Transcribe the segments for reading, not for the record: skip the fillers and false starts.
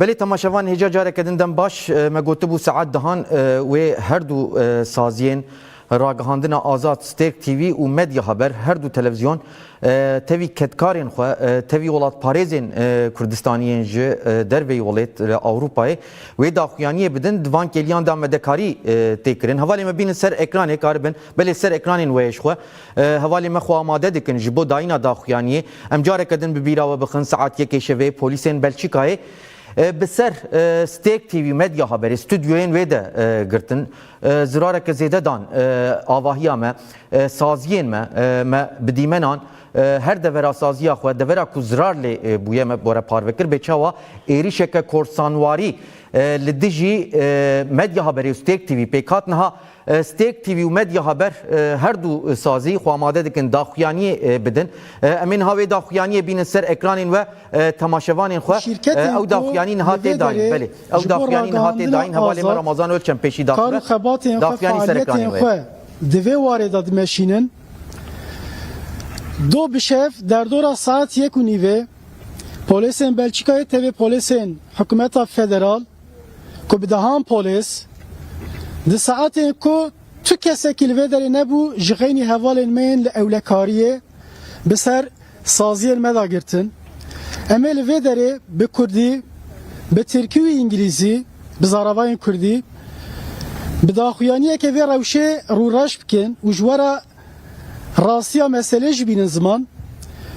بله تماشاوان هجا جاره کدندن باش مگوتبو ساعت دهان و هر دو سازین راگهاندن آزاد ستیک تیوی و مدیا خبر هر دو تلویزیون تیوی کتکارین خو تیوی ولات پاریزین کردستانیین ج دروی ولات اروپای و داخویانی بدن دوان کلیان دام مدکاری تکرین حوالی مبین سر اکران کاربن بله سر اکرانین ویش خو حوالی مخو آماده دکن جبو داینا داخویانی ام جاره کدن ببیرا و بخن ساعت یک شوی پلیسین بلژیکای بسر ستیک تیوی مدیا خبر استودیوین ویده گرتن زرارک زیده دان آواهی ما سازیین ما بدیمنان هر دورا سازیا خو دورا کو زرار لی بویه ما بورا پاروکر بچاوا ایریشک کورسانواری لدیجی مدیا خبر ستیک تیوی پیکات نها ستیک تیوی و مدیا خبر هر دو سازی خو آماده دکن داخویانی بدن امین هاوی داخویانی بین سر اکرانین و تماشاوانین خو او داخویانی نهاته داین بله او داخویانی نهاته داین حوالی رمضان ول چمپشی داخل داخویانی سر اکرانین خو دوی واردات ماشینن دو بشef در دورا saat 1 نیوه پلیسین بلژیکای تبع پلیسین حکومت فدرال کو بدهان پلیس د ساعت کو تو کسکیل و در نبو جغینی حوال مین اولکاریه بسر سازی مدا گرتن امل و دره به کردی به ترکی و انگلیزی به زاروای کردی به داخویانیه که وی روشه رو رش بکن و جوارا راستیا مسئله جبین زمان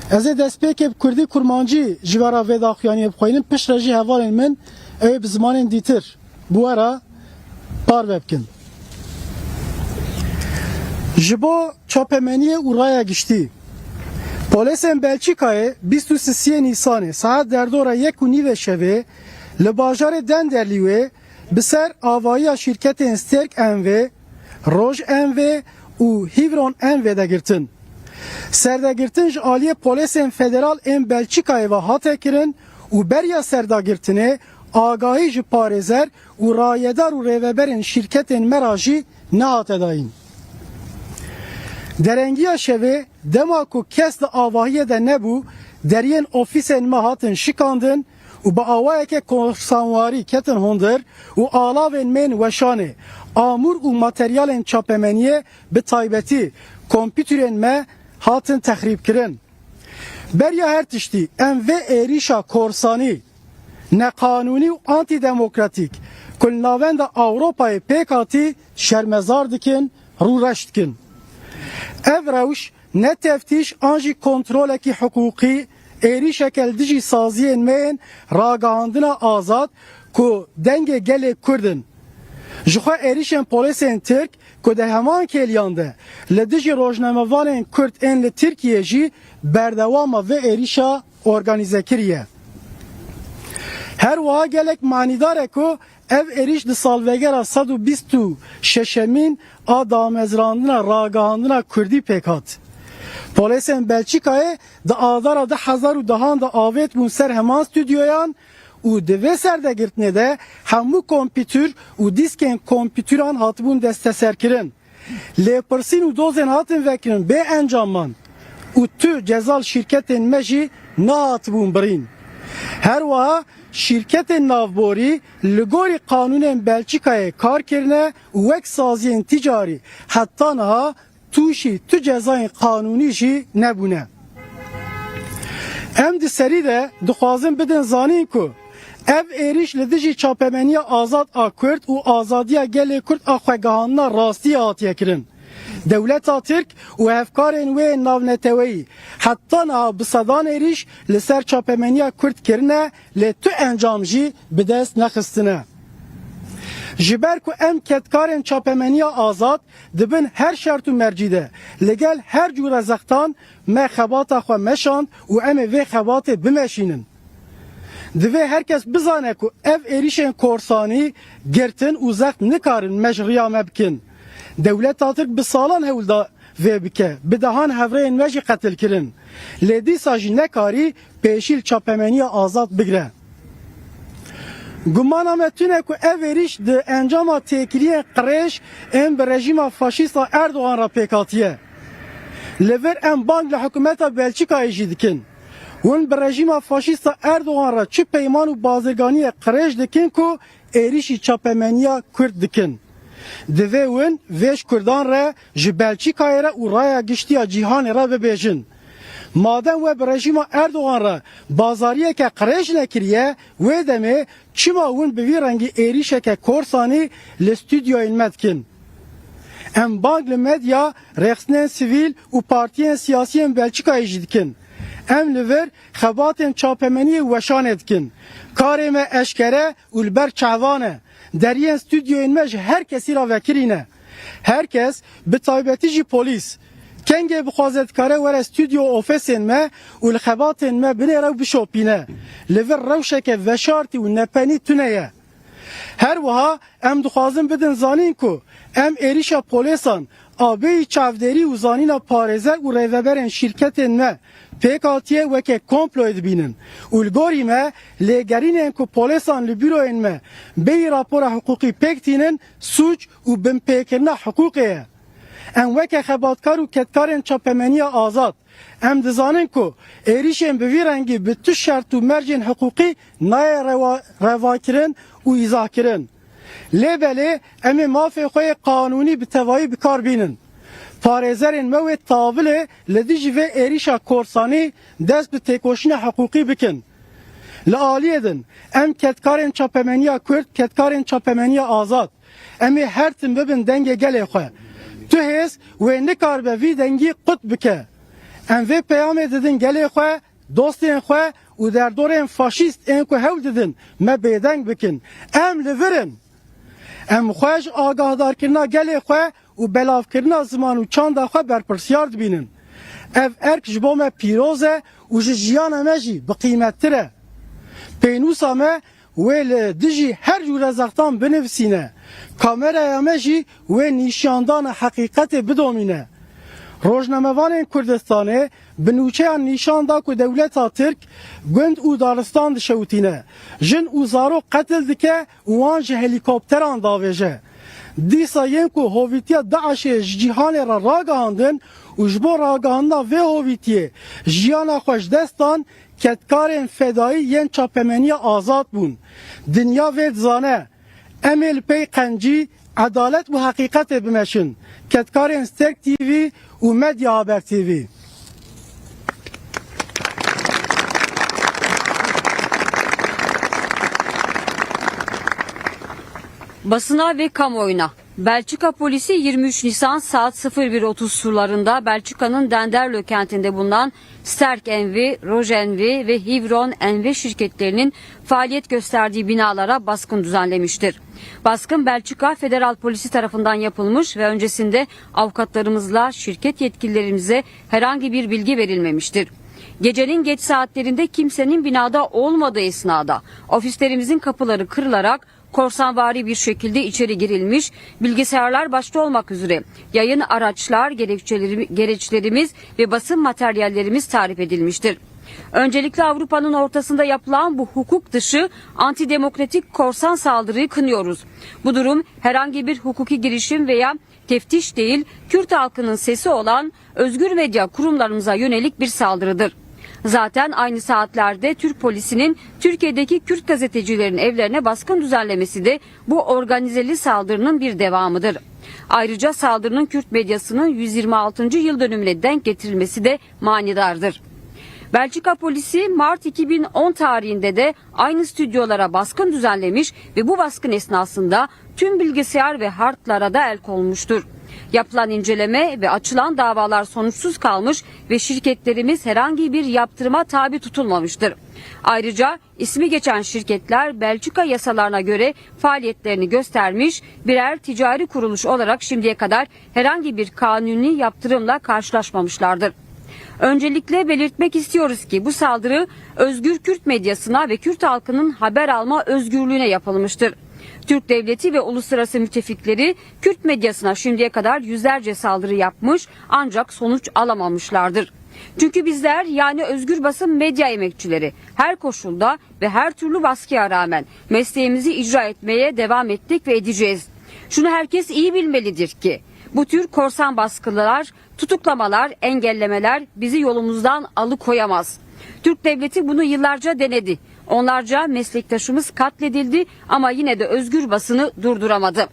از دست پیک کردی کرمانجی جوارا و داخویانی بخوینم پش رجی حوال من ای بزمان دیتر بوارا پار بکن جبو چاپمنی اورای گشتی پلیسین بلژیکای 23 نیسان ساعت در دور 1:09 شبه لباجار دندرلیوه بسر آوایی شرکت استرک امو روژ امو و هیورون امو دگرتن سردگرتن جالی پلیسین فدرال ام بلژیکای و هاته کرن و بریا سردگرتنه آگاهی ج پارێزەر و ڕایەدار و ڕێوەبەرên şirketên me jî nehate dayîn. Derengiya şevê dema ku kes li avahiyê de nebû deriyên ofîsên me hatin şikandin û bi awayeke korsanwarî ketin hundir û alavên mên weşanê amûr û materyalên çapemeniyê bi taybetî kompîtürên me hatin texrîbkirin. Beriya her tiştî em vê êrîşa korsanî neqanûnî û antîdemokratik ku li navenda Awropayê pêk hatî şermezar dikin, rûreş dikin. Ev rewş ne teftîş an jî kontrolekî hukûqî êrîşeke li dijî saziyên me yên ragihandina azad ku dengê gelê Kurd in. Ji xwe êrîşên polîsên Tirk ku di heman kêliyan de li dijî rojnamevanên Kurd ên li Tirkiyê jî berdewama vê êrîşa organize kiriye. Her waha gelek manîdar e ku ev êrîş di salvegera 126 a damezrandina ragihandina Kurdî pêk hat. Polîsên Belçîkayê di azara 2010 de avêt bûn ser heman stûdyoyan û di vê serdegirtinê de hemû kompîtür û dîskên kompîtüran hatibûn desteserkirin. Lêpirsîn û dozên hatin vekirin bê encaman û tu cezal şirketên me jî nehatibûn birîn. Her waha şirketên navborî li gorî qanûnên Belçîkayê kar kirine û wek saziyên ticarî heta niha tûşî tu cezayên qanûnî jî nebûne. Em di serî de dixwazin bidin zanîn ku ev êrîş li dijî çapemeniya azad a Kurd û azadiya gelê Kurd a xwegihandina rastî hatiye kirin. Dewleta Tirk û hevkarên wê navneteweyî heta niha bi sedan êrîş li ser çapemeniya Kurd kirine lê tu encam jî bi dest nexistine. Ji ber ku em ketkarên çapemeniya azad dibin her şert û mercî de li gel her cûre zextan me xebata xwe meşand û em ê vê xebatê bimeşînin. Divê herkes bizane ku ev êrîşên korsanî girtin û zext nikarin me ji riya me bikin. Dewleta Tirk bi salan hewl da vê bike bi dehan hevreyên me jî qetil kirin. Lê dîsa jî nekarî pêşîl çapemeniya azad bigire. Gumana me tune ku ev êrîş di encama têkiliyên qirêj ên bi rejîma faşîsta Erdogan ra pêk hatiye. Li vir em bang li hikûmeta Belçîkayê jî dikin. Wan bi rejima faşista Erdoğan ra çi peyman û bazirganiye qirêj dikin ku êrişî çapemeniya Kurd dikin. Divê win vêj Kurdan re ji Belçîkayê re û raya giştiya cîhanê re bibêjin. Madem we bi rejima Erdoğan re bazariyeke qirêj nekiriye, wê demê çima hûn bi vî rengî êrişeke korsanî li stûdyoyên me dikin. Em bang li medya, rexstinên sivîl û partiyên siyasî Belçîkayê jî dikin. Em li vir xebatên çapemeniyê weşanê dikin. Karê me eşkere û li ber çavan e. Deriyên stûdyoyên me ji her kesî ra vekirîne. Herkes bi taybetî jî polîs. Kengê bixwaze dikare were stûdyo ofisên me û li xebatên me binêre û bişopîne. Li vir rewşeke veşartî û nepenî tune ye. Her wiha em dixwazin bidin zanîn ku em êrişa polîsan abeyî çavderî û zanîna parêzer û rêveberên şîrketên me pêk hatiye weke komployê dibînin. Û li gorî me lêgerînên ku polîsan li büroyên me bêyî rapora hiqûqî pêk tînin sûç û binpêkirina hiqûqê ye. Em weke xebatkar û ketkarên çapemeniya azad. Em dizanin ku êrişên bi vî rengî bi tu şert û mercên hiqûqî naye revakirin û îzahkirin. Lêbelê em ê mafê xwe yê qanûnî bi tevahî bikar bînin. Parêzerên me wê tavilê li dijî vê êrişa korsanî dest bi têkoşîna hiqûqî bikin. Li aliyê din em ketkarên çapemeniya Kurd, ketkarên çapemeniya azad. Em ê her tim bibin dengê gelê xwe. Tu hêz wê nikaribe vî dengî qut bike. Em vê peyamê didin gelê xwe, dostên xwe û derdorên faşîst ên ku hewl didin me bêdeng bikin. Em li virin. Em xwe ji agahdarkirina gelê xwe û belavkirina ziman û çanda xwe berpirsyar dibînin. Ev erk ji bo me pîroz e û ji jiyana me jî biqîmettir e. Pênûsa me wê li dijî her cûre zextan binivîsîne. Kameraya me jî wê nîşandana heqîqetê bidomîne. Rojnamevanên Kurdistanê bi nûçeyan nîşan da ku dewleta Tirk gund û daristan dişewitîne. Jin û zarok qetil dike û wan ji helîkopteran davêje. Dîsa yên ku hovîtiya Daişê ji cîhanê re ragihandin û ji bo ragihandina vê hovîtiyê jiyana xwe ji destan ketkarên fedayî yên çapemeniya azad bûn. Dinya vê dizane. Em ê li pey qencî, edalet û heqîqetê bimeşin. Ketkarên Stêrk TV û Medya Haber TV. Basına ve kamuoyuna. Belçika polisi 23 Nisan saat 01.30 sularında Belçika'nın Denderlo kentinde bulunan Sterk Envi, Rojenvi ve Hivron Envi şirketlerinin faaliyet gösterdiği binalara baskın düzenlemiştir. Baskın Belçika Federal Polisi tarafından yapılmış ve öncesinde avukatlarımızla şirket yetkililerimize herhangi bir bilgi verilmemiştir. Gecenin geç saatlerinde kimsenin binada olmadığı esnada ofislerimizin kapıları kırılarak korsanvari bir şekilde içeri girilmiş, bilgisayarlar başta olmak üzere yayın araçlar, gereçlerimiz ve basın materyallerimiz tahrip edilmiştir. Öncelikle Avrupa'nın ortasında yapılan bu hukuk dışı antidemokratik korsan saldırıyı kınıyoruz. Bu durum herhangi bir hukuki girişim veya teftiş değil, Kürt halkının sesi olan özgür medya kurumlarımıza yönelik bir saldırıdır. Zaten aynı saatlerde Türk polisinin Türkiye'deki Kürt gazetecilerin evlerine baskın düzenlemesi de bu organizeli saldırının bir devamıdır. Ayrıca saldırının Kürt medyasının 126. yıl dönümüne denk getirilmesi de manidardır. Belçika polisi Mart 2010 tarihinde de aynı stüdyolara baskın düzenlemiş ve bu baskın esnasında tüm bilgisayar ve hardlara da el konmuştur. Yapılan inceleme ve açılan davalar sonuçsuz kalmış ve şirketlerimiz herhangi bir yaptırıma tabi tutulmamıştır. Ayrıca ismi geçen şirketler Belçika yasalarına göre faaliyetlerini göstermiş, birer ticari kuruluş olarak şimdiye kadar herhangi bir kanuni yaptırımla karşılaşmamışlardır. Öncelikle belirtmek istiyoruz ki bu saldırı özgür Kürt medyasına ve Kürt halkının haber alma özgürlüğüne yapılmıştır. Türk devleti ve uluslararası müttefikleri Kürt medyasına şimdiye kadar yüzlerce saldırı yapmış ancak sonuç alamamışlardır. Çünkü bizler yani özgür basın medya emekçileri her koşulda ve her türlü baskıya rağmen mesleğimizi icra etmeye devam ettik ve edeceğiz. Şunu herkes iyi bilmelidir ki bu tür korsan baskılar, tutuklamalar, engellemeler bizi yolumuzdan alıkoyamaz. Türk devleti bunu yıllarca denedi. Onlarca meslektaşımız katledildi ama yine de özgür basını durduramadı.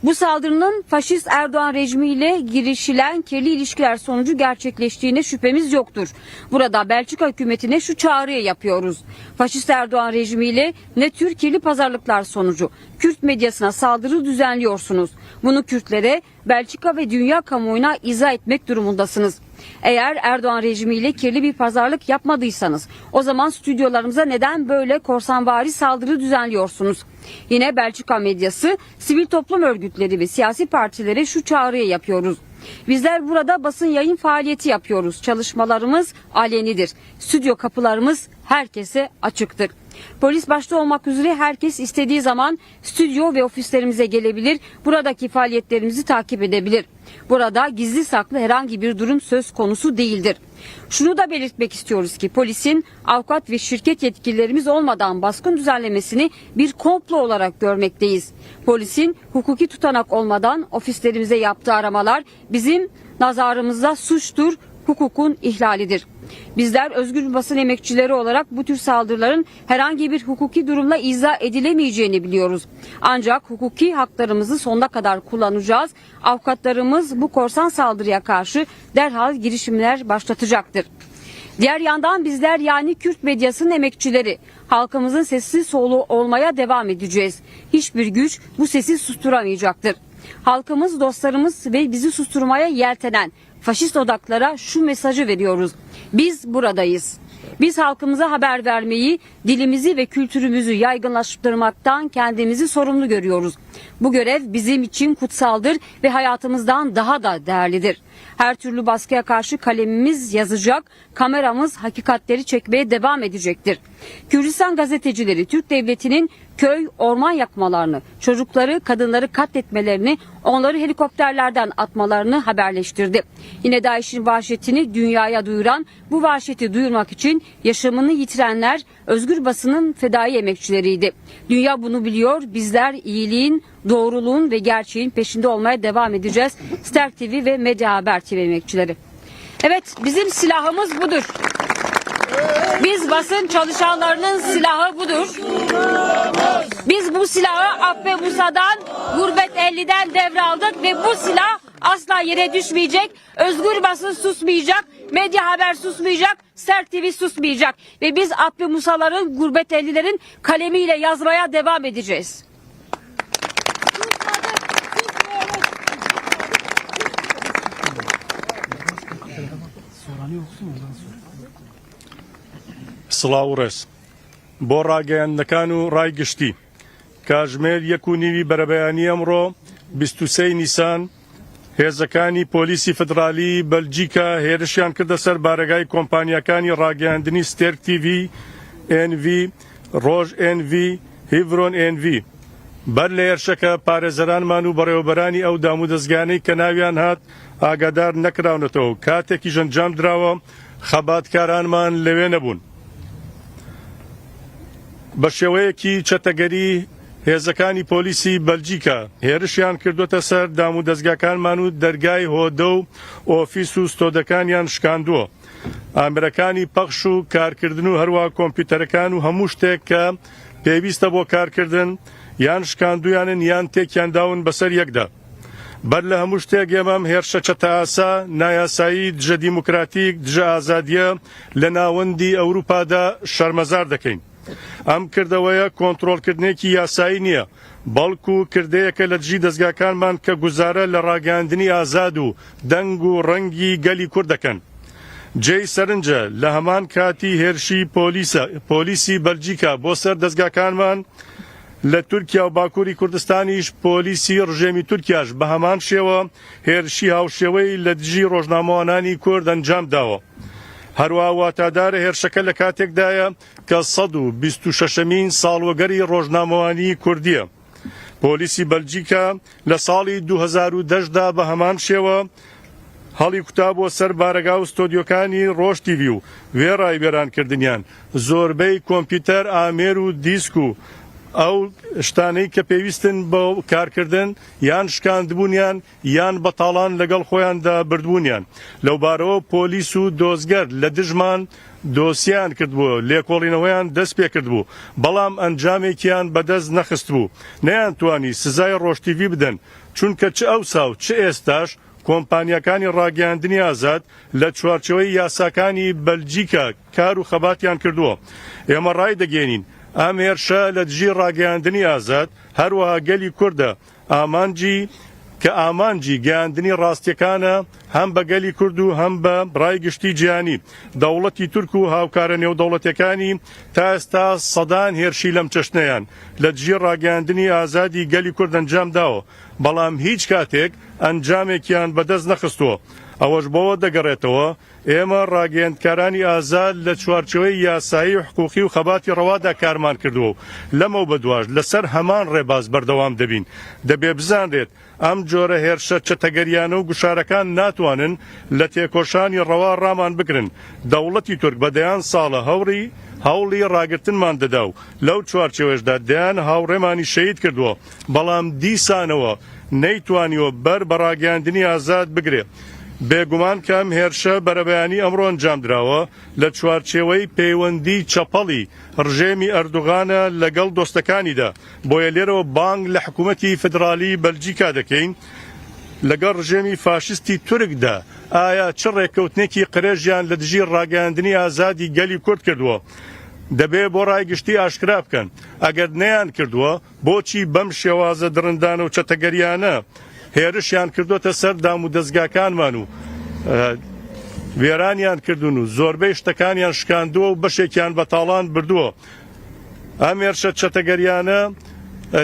Bu saldırının faşist Erdoğan rejimiyle girişilen kirli ilişkiler sonucu gerçekleştiğine şüphemiz yoktur. Burada Belçika hükümetine şu çağrıyı yapıyoruz. Faşist Erdoğan rejimiyle ne tür kirli pazarlıklar sonucu Kürt medyasına saldırı düzenliyorsunuz? Bunu Kürtlere, Belçika ve dünya kamuoyuna izah etmek durumundasınız. Eğer Erdoğan rejimiyle kirli bir pazarlık yapmadıysanız o zaman stüdyolarımıza neden böyle korsanvari saldırı düzenliyorsunuz? Yine Belçika medyası, sivil toplum örgütleri ve siyasi partilere şu çağrıyı yapıyoruz. Bizler burada basın yayın faaliyeti yapıyoruz. Çalışmalarımız alenidir. Stüdyo kapılarımız herkese açıktır. Polis başta olmak üzere herkes istediği zaman stüdyo ve ofislerimize gelebilir. Buradaki faaliyetlerimizi takip edebilir. Burada gizli saklı herhangi bir durum söz konusu değildir. Şunu da belirtmek istiyoruz ki polisin avukat ve şirket yetkililerimiz olmadan baskın düzenlemesini bir komplo olarak görmekteyiz. Polisin hukuki tutanak olmadan ofislerimize yaptığı aramalar bizim nazarımızda suçtur, hukukun ihlalidir. Bizler özgür basın emekçileri olarak bu tür saldırıların herhangi bir hukuki durumla izah edilemeyeceğini biliyoruz. Ancak hukuki haklarımızı sonuna kadar kullanacağız. Avukatlarımız bu korsan saldırıya karşı derhal girişimler başlatacaktır. Diğer yandan bizler yani Kürt medyasının emekçileri halkımızın sessiz soluğu olmaya devam edeceğiz. Hiçbir güç bu sesi susturamayacaktır. Halkımız, dostlarımız ve bizi susturmaya yeltenen faşist odaklara şu mesajı veriyoruz. Biz buradayız. Biz halkımıza haber vermeyi, dilimizi ve kültürümüzü yaygınlaştırmaktan kendimizi sorumlu görüyoruz. Bu görev bizim için kutsaldır ve hayatımızdan daha da değerlidir. Her türlü baskıya karşı kalemimiz yazacak, kameramız hakikatleri çekmeye devam edecektir. Kürdistan gazetecileri Türk devletinin köy, orman yakmalarını, çocukları, kadınları katletmelerini, onları helikopterlerden atmalarını haberleştirdi. Yine DAEŞ'in vahşetini dünyaya duyuran, bu vahşeti duyurmak için yaşamını yitirenler özgür basının fedai emekçileriydi. Dünya bunu biliyor, bizler iyiliğin, doğruluğun ve gerçeğin peşinde olmaya devam edeceğiz. Sterk TV ve Medya Haber TV emekçileri. Evet, bizim silahımız budur. Biz basın çalışanlarının silahı budur. Biz bu silahı Abbe Musa'dan, Gurbet 50'den devraldık ve bu silah asla yere düşmeyecek. Özgür basın susmayacak, Medya Haber susmayacak, Sterk TV susmayacak. Ve biz Abbe Musa'ların, Gurbet 50'lerin kalemiyle yazmaya devam edeceğiz. سڵاوڕێز بۆ ڕاگەیاندنەکان و ڕایگشتی کاژمێر 1.9 بەرەبەیانی ئەمڕۆ 23 نیسان هێزەکانی پۆلیسی فدرالی بەلجیکا هێرشیان کردە سەر بارگای کۆمپانیەکانی ڕاگەیاندنی ستێرک تیڤ NV ڕۆژ NV هیڤرۆن NV بەر لە هێرشەکە پارێزەرانمان و بەڕێوەبەرانی ئەو دام و دەستگانەی کە ناویان هات ئاگادار نەکراونەتەوە کاتێکی ژەنجام دراوە خەباتکارانمان لەوێ نەبوون. بە شێوەیەکی چەتەگەری هێزەکانی پۆلیسی بەلجیکا هێرشیان کردوتە سەر دام و دەستگاکانمان و دەرگای هۆدە و ئۆفیس و ستۆدەکانیان شکاندووە. ئامرەکانی پەخش و کارکردن و هەروە کۆمپیوتەرەکان و هەموو شتێک کە پێویستە بۆ کارکردن یان شکاندویانن یان تێکیان داون بەسەر یەکدا. بەر لە هەموو شتێک ئێمەم هێرشە چەتەئاسا نایاسایی دژە دیموکراتیک دژە ئازادیە لە ناوەندی ئەوروپادا شەرمەزار دەکەین. ئەم کردەوەیە کۆنتڕۆڵکردنێکی یاسایی نییە بەڵکو کردەیەکە لە دژی دەستگاکانمان کە گوزارە لە ڕاگەاندنی ئازاد و دەنگ و ڕەنگی گەلی کورد دەکەن. جێی سەرنجە لە هەمان کاتی هێرشی پۆلیسی بەلجیکا بۆ سەر دەستگاکانمان لە تورکیا و باکووری کوردستانیش پۆلیسی ڕژێمی تورکیاش بە هەمان شێوە هێرشی هاوشێوەی لە دژی ڕۆژنامەوانانی کورد ئەنجام داوە. هەروە واتادارە هێرشەکە لە کاتێکدایە کە 126مین ساڵوەگەری ڕۆژنامەوانی کوردیە. پۆلیسی بەلجیکا لە ساڵی 2010دا بە هەمان شێوە هەڵی کوتا بۆ سەر بارەگا و ستۆدیۆکانی ڕۆژ تیڤی و وێڕای وێرانکردنیان زۆربەی کۆمپیوتەر ئامێر و دیسک و ئەو شتانەی کە پێویستن بۆ کارکردن یان شکاندبوونیان یان بەتاڵان لەگەڵ خۆیاندا بردبوونیان لەو بارەوە پۆلیس و دۆزگەر لە دژمان دۆسییان کردبووە لێکۆڵینەوەیان دەست پێ کردبوو بەڵام ئەنجامێکیان بەدەست نەخست بوو نەیانتوانی سزای ڕۆژتیڤی بدەن چونکە چ ئەوسا و چ ئێستاش کۆمپانیەکانی ڕاگەیاندنی ئازاد لە چوارچەوەی یاساکانی بەلجیکا کار و خەباتیان کردووە ئێمە ڕای دەگەێنین ئەم هێرشە لە دژی ڕاگەیاندنی ئازاد هەروەها گەلی کووردە ئامانجی گەیاندنی ڕاستیەکانە هەم بە گەلی کورد و هەم بە ڕایگشتی جیهانی دەوڵەتی تورک و هاوکارە نێودەوڵەتیەکانی تا ئێستا سەدان هێرشی لەم چەشنەیان لە دژی ڕاگەیاندنی ئازادی گەلی کورد ئەنجام داوە بەڵام هیچ کاتێک ئەنجامێکیان بەدەست نەخستووە ئەوەش بۆەوە دەگەڕێتەوە ئێمە ڕاگەیاندکارانی ئازاد لە چوارچەوەی یاسایی و حقوقی و خەباتی ڕەوادا کارمان کردووە و لەمەو بەدواش لەسەر هەمان ڕێباز بەردەوام دەبین دەبێ بزانرێت ئەم جۆرە هێرشە چەتەگەریانە و گوشارەکان ناتوانن لە تێکۆشانی ڕەوا ڕامان بگرن دەوڵەتی تورک بەدەیان ساڵە هەوڵی ڕاگرتنمان دەدا و لەو چوارچەوەشدا دەیان هاوڕێمانی شەید کردووە بەڵام دیسانەوە نەیتوانیوە بەر بە ڕاگەیاندنی ئازاد بگرێت بێگومان کەم هێرشە بەرەبەیانی ئەمڕۆ ئەنجام درراوە لە چوارچێوەی پەیوەندی چەپەڵی ڕژێمی ئەردوغانە لەگەڵ دۆستەکانیدا بۆیە لێرەوە بانگ لە حکوومەتی فدرالی بەلجیکا دەکەین لەگەڵ ڕژێمی فاشستی تورکدا ئایا چ ڕێککەوتنێکی قرێژیان لە دژی ڕاگەیاندنی ئازادی گەلی کورد کردووە دەبێ بۆ ڕایگشتی ئاشکرا بکەن ئەگەر نەیان کردووە بۆچی بەم شێوازە درندانە و چەتەگەریانە هێرشیان کردوتە سەر دام و دەستگاکانمان و وێرانیان کردوون و زۆربەی شتەکانیان شکاندووە و بەشێکیان بەتاڵان بردووە ئەم هێرشە چەتەگەریانە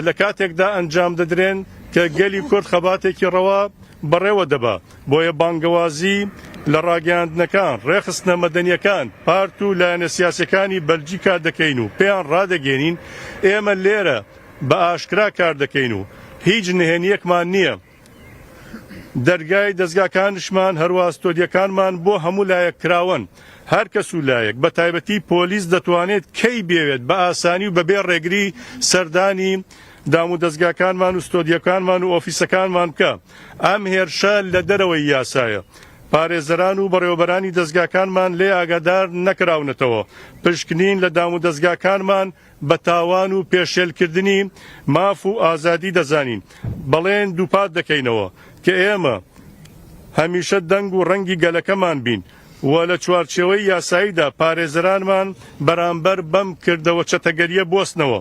لە کاتێکدا ئەنجام دەدرێن کە گەلی کورد خەباتێکی ڕەوا بەڕێوە دەبا بۆیە بانگەوازی لە ڕاگەیاندنەکان ڕێخستنە مەدەنیەکان پارت و لایەنە سیاسەکانی بەلجیکا دەکەین و پێیان ڕادەگەێنین ئێمە لێرە بە ئاشکرا کار دەکەین و هیچ نهێنیەکمان نییە دەرگای دەستگاکانشمان هەروە ستۆدیەکانمان بۆ هەموو لایەک کراون هەر کەس و لایەک بە تایبەتی پۆلیس دەتوانێت کەی بێوێت بە ئاسانی و بەبێ ڕێگری سەردانی دام و دەستگاکانمان و ستۆدیەکانمان و ئۆفیسەکانمان بکە ئەم هێرشە لە دەرەوەی یاسایە پارێزەران و بەڕێوەبەرانی دەستگاکانمان لێ ئاگادار نەکراونەتەوە پشکنین لە دام و دەستگاکانمان بە تاوان و پێشێلکردنی ماف و ئازادی دەزانین بەڵێن دووپات دەکەینەوە کە ئێمە هەمیشە دەنگ و ڕەنگی گەلەکەمان بین و لە چوارچێوەی یاساییدا پارێزەرانمان بەرامبەر بەم کردەوە چەتەگەریە بۆستنەوە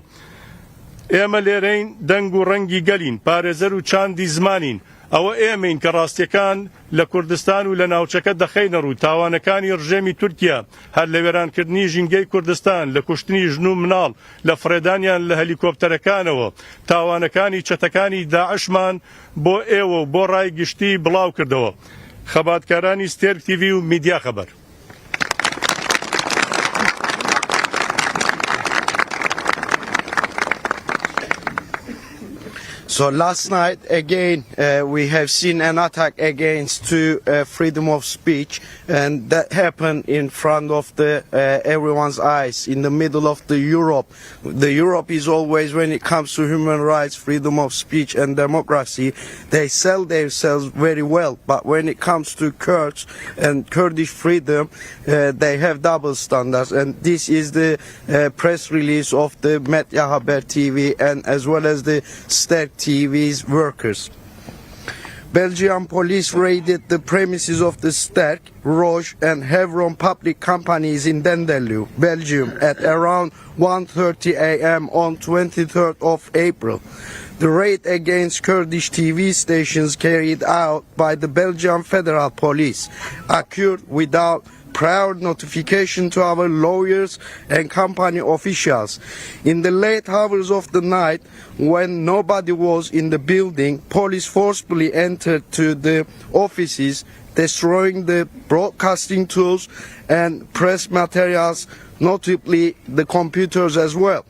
ئێمە لێرەین دەنگ و ڕەنگی گەلین پارێزەر و چاندی زمانین ئەوە ئێمەین کە ڕاستیەکان لە کوردستان و لە ناوچەکە دەخەینە ڕوو تاوانەکانی ڕژێمی تورکیا هەر لە وێرانکردنی ژینگەی کوردستان لە کوشتنی ژن و مناڵ لە فڕێدانیان لە هەلیکۆپتەرەکانەوە تاوانەکانی چەتەکانی داعشمان بۆ ئێوە و بۆ ڕای گشتی بڵاو کردەوە خەباتکارانی ستێرک تیڤی و میدیا خەبەر So last night again we have seen an attack against freedom of speech, and that happened in front of everyone's eyes in the middle of the Europe. The Europe is always, when it comes to human rights, freedom of speech and democracy, they sell themselves very well, but when it comes to Kurds and Kurdish freedom, they have double standards, and this is the press release of the Medya Haber TV and as well as the Sterk TV's workers. Belgian police raided the premises of the Sterk, Roche and Hevron public companies in Denderleeuw, Belgium at around 1:30 a.m. on 23rd of April. The raid against Kurdish TV stations carried out by the Belgian Federal Police occurred without prior notification to our lawyers and company officials. In the late hours of the night, when nobody was in the building, police forcibly entered to the offices, destroying the broadcasting tools and press materials, notably the computers as well.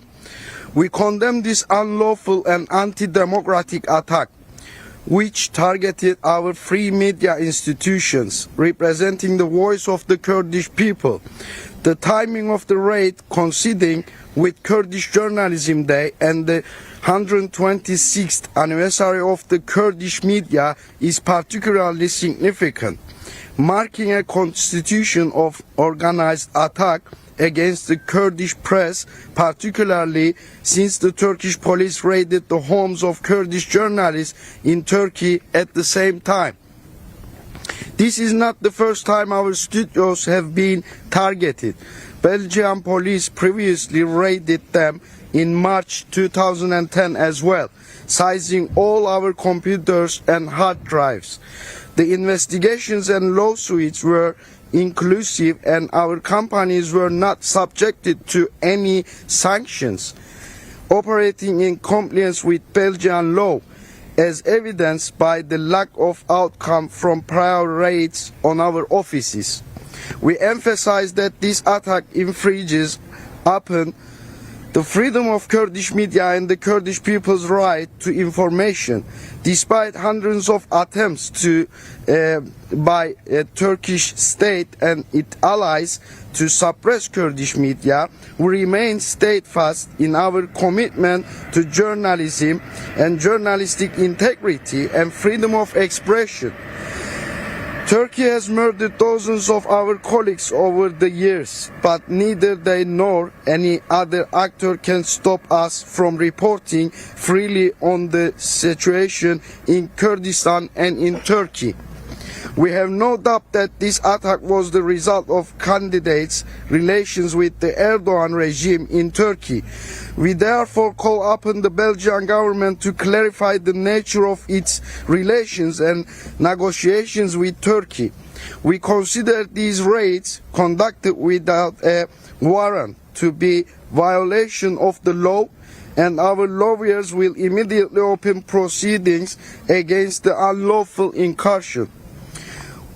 We condemn this unlawful and anti-democratic attack, which targeted our free media institutions, representing the voice of the Kurdish people. The timing of the raid coinciding with Kurdish Journalism Day and the 126th anniversary of the Kurdish media is particularly significant, marking a constitution of organized attack against the Kurdish press, particularly since the Turkish police raided the homes of Kurdish journalists in Turkey at the same time. This is not the first time our studios have been targeted. Belgian police previously raided them in March 2010 as well, seizing all our computers and hard drives. The investigations and lawsuits were inclusive and our companies were not subjected to any sanctions, operating in compliance with Belgian law, as evidenced by the lack of outcome from prior raids on our offices. We emphasize that this attack infringes upon the freedom of Kurdish media and the Kurdish people's right to information. Despite hundreds of attempts by a Turkish state and its allies to suppress Kurdish media, we remain steadfast in our commitment to journalism and journalistic integrity and freedom of expression. Turkey has murdered dozens of our colleagues over the years, but neither they nor any other actor can stop us from reporting freely on the situation in Kurdistan and in Turkey. We have no doubt that this attack was the result of candidates' relations with the Erdogan regime in Turkey. We therefore call upon the Belgian government to clarify the nature of its relations and negotiations with Turkey. We consider these raids conducted without a warrant to be violation of the law, and our lawyers will immediately open proceedings against the unlawful incursion.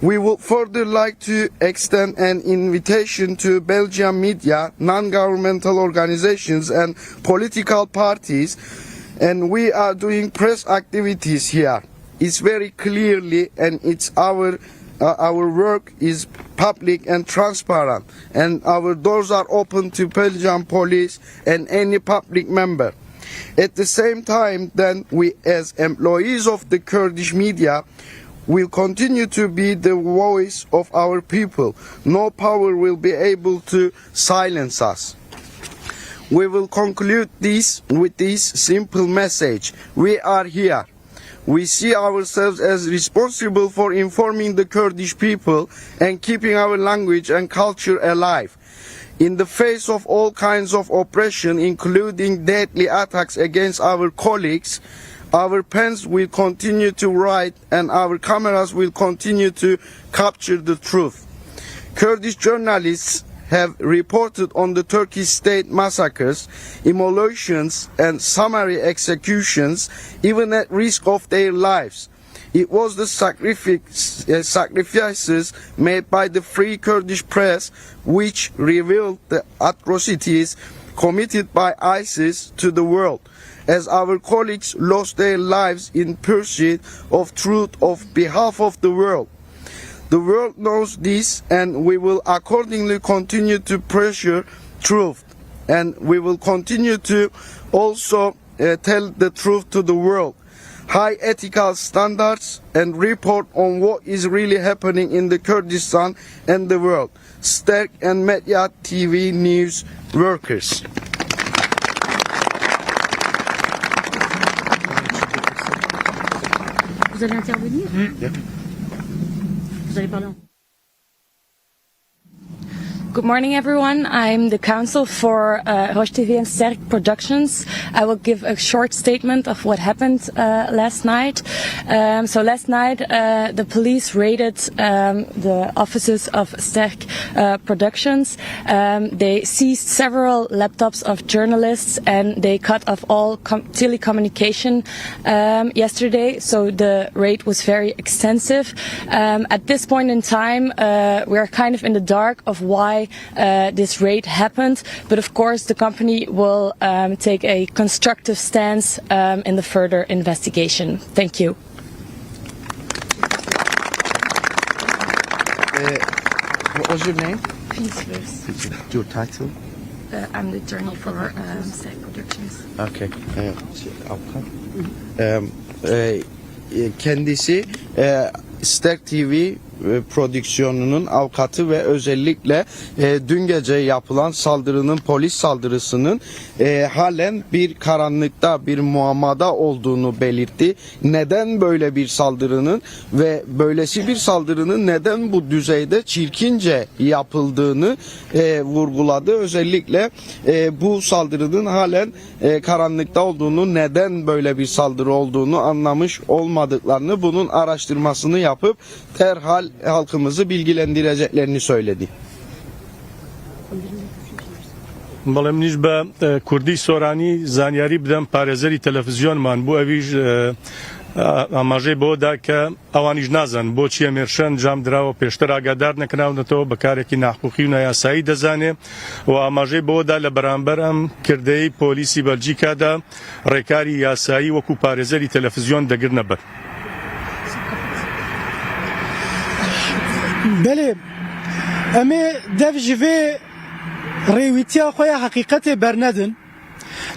We would further like to extend an invitation to Belgian media, non-governmental organizations and political parties, and we are doing press activities here. It's very clearly, and it's our work is public and transparent, and our doors are open to Belgian police and any public member. At the same time, then, we as employees of the Kurdish media will continue to be the voice of our people. No power will be able to silence us. We will conclude this with this simple message. We are here. We see ourselves as responsible for informing the Kurdish people and keeping our language and culture alive. In the face of all kinds of oppression, including deadly attacks against our colleagues, our pens will continue to write and our cameras will continue to capture the truth. Kurdish journalists have reported on the Turkish state massacres, immolations and summary executions, even at risk of their lives. It was the sacrifices made by the Free Kurdish Press which revealed the atrocities committed by ISIS to the world, as our colleagues lost their lives in pursuit of truth on behalf of the world. The world knows this, and we will accordingly continue to pressure truth, and we will continue to also tell the truth to the world. High ethical standards and report on what is really happening in the Kurdistan and the world. Sterk and Medya TV news workers. Vous allez intervenir? Vous allez parler en... Good morning, everyone. I'm the counsel for Roche TV and Sterk Productions. I will give a short statement of what happened last night. So last night, the police raided the offices of Sterk Productions. They seized several laptops of journalists and they cut off all telecommunication yesterday. So the raid was very extensive. At this point in time, we're kind of in the dark of why this raid happened, but of course the company will take a constructive stance in the further investigation. Thank you. What was your name? Peace. Your title? I'm the attorney for Sterk Productions. Okay. Avukat. Kendisi Sterk TV prodüksiyonunun avukatı ve özellikle dün gece yapılan saldırının, polis saldırısının halen bir karanlıkta, bir muammada olduğunu belirtti. Neden böyle bir saldırının ve böylesi bir saldırının neden bu düzeyde çirkince yapıldığını vurguladı. Özellikle bu saldırının halen karanlıkta olduğunu, neden böyle bir saldırı olduğunu anlamış olmadıklarını, bunun araştırmasını yapıp derhal halkımızı bilgilendireceklerini söyledi. بەڵێ منیش بە کوردی سۆرانی زانیاری بدەم پارێزەری تەلەڤیزیۆنمان بۆ ئەویش ئاماژەی بۆدا کە ئەوانیش نازان بۆچی ئەمێرشەن جام دراوە پێشتر ئاگادار نەکراونەتەوە بەکارێکی ناحقوقی و نایاسایی دەزانێ و ئاماژەی بۆدا لە بەرامبەر ئەم کردەی پۆلیسی بەلجیکادا ڕێکاری یاسایی وەکو پارێزەری تەلەڤیزیۆن دەگرنە بەر. بله امی دف جوه ریویتیا خویا حقیقت برندن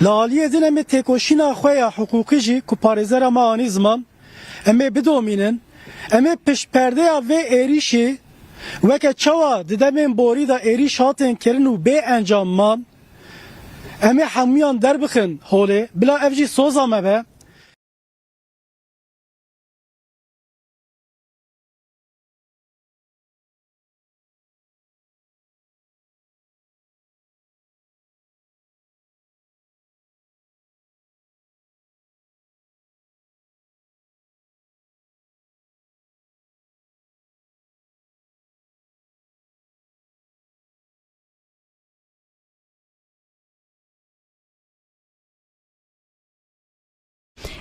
لالیه دین امی تکوشینا خویا حقوقی جی که پارزر ما آنی زمان امی بدومینن امی پش پرده و ایریشی وکه چوا ددمین بوری دا ایریش هاتن کرن و بی انجام من امی حمیان در بخن هوله بلا افجی سوزا مبه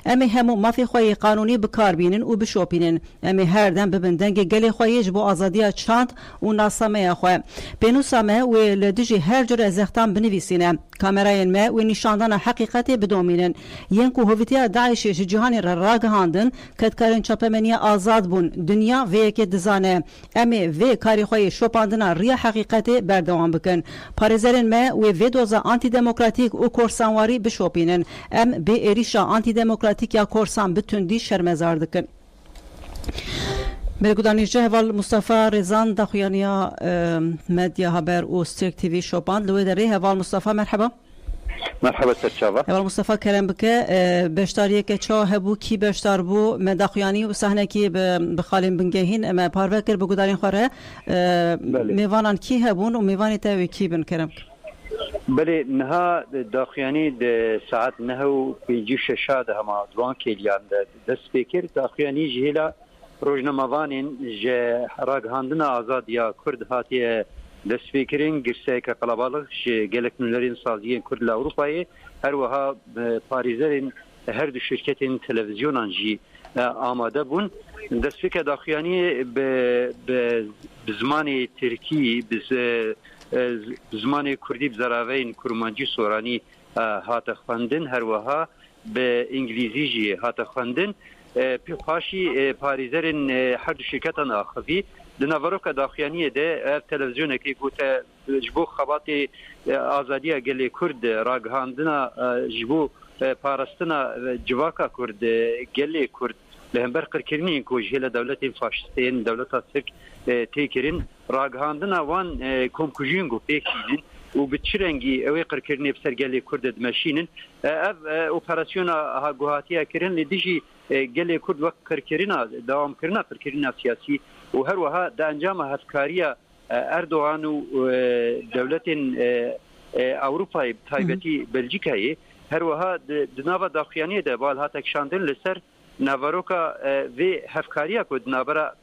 امی همو مافی خوی قانونی بکار بینن و بشوپینن امی هر دم ببندن که گلی خویش بو آزادی چاند و ناسمه خواه بنوسامه و لدجی هر جور ازختان بنویسینه کامرای ما و نشاندن حقیقت بدومینن ینکو هویتیا داعش جهانی را راگهاندن کدکارن چاپمنی آزاد بون دنیا و یک دزانه امی و کاری خوی شوپاندن ریا حقیقت بردوام بکن پارزرن ما و دوزا آنتی دموکراتیک و کورسانواری بشوپینن ام به ایریشا آنتی دموکراتیک یا کورسان بتوندی شرمزار دکن برگودانیجه هوال مصطفى رزان دخویانیا مدیا هبر و سترک تیوی شوپاند لوی دری هوال مصطفى مرحبا مرحبا سرچاوه هوال مصطفى کرم بکه بشتاریه که چا هبو کی بشتار بو مدخویانی و صحنه کی بخالین بنگهین اما پاروکر بگودارین خوره میوانان کی هبون و میوانی تاوی کی بن کرم بله نها داخیانی ده ساعت نهو بیجی ششا ده هما دوان کلیان ده دست بکر داخیانی جهلا روزنامه‌وانین جه راگهاندن آزاد یا کرد هاتی دست بکرین گرسه که قلبالغ جه گلک نولرین سازیین کرد لاوروپایی هر وها پاریزرین هر دو شرکتین تلویزیونان جی آماده بون دست بکر داخیانی به زمان ترکی زمان کردی بزراوین کرمانجی سورانی هات خواندن هر وها به انگلیزی جی هات خواندن پاشی پاریزرین هر دو شرکتان آخوی دناوروک داخیانی ده تلویزیون که گوته جبو خبات آزادی گلی کرد راگهاندنا جبو پارستنا جواکا کرد گلی کرد لهمبر قرکرنی کو جهل دولت فاشستین دولت ترک تیکرین راگهاندنا وان کومکوجینگو پیکیدین و بتشرنگی اوی قرکرنی بسرگلی کرد دمشینن اف اپراسیون ها گوهاتیا کرن لدیجی گلی کرد وقت قرکرینا دوام کرنا قرکرینا سیاسی و هر وها د انجام هفکاریا اردوغان و دولت اوروپای تایبتی بلژیکای هر وها دناوا داخیانی ده بال هاتک شاندن لسر ناواروکا و هفکاریا کو دنابرا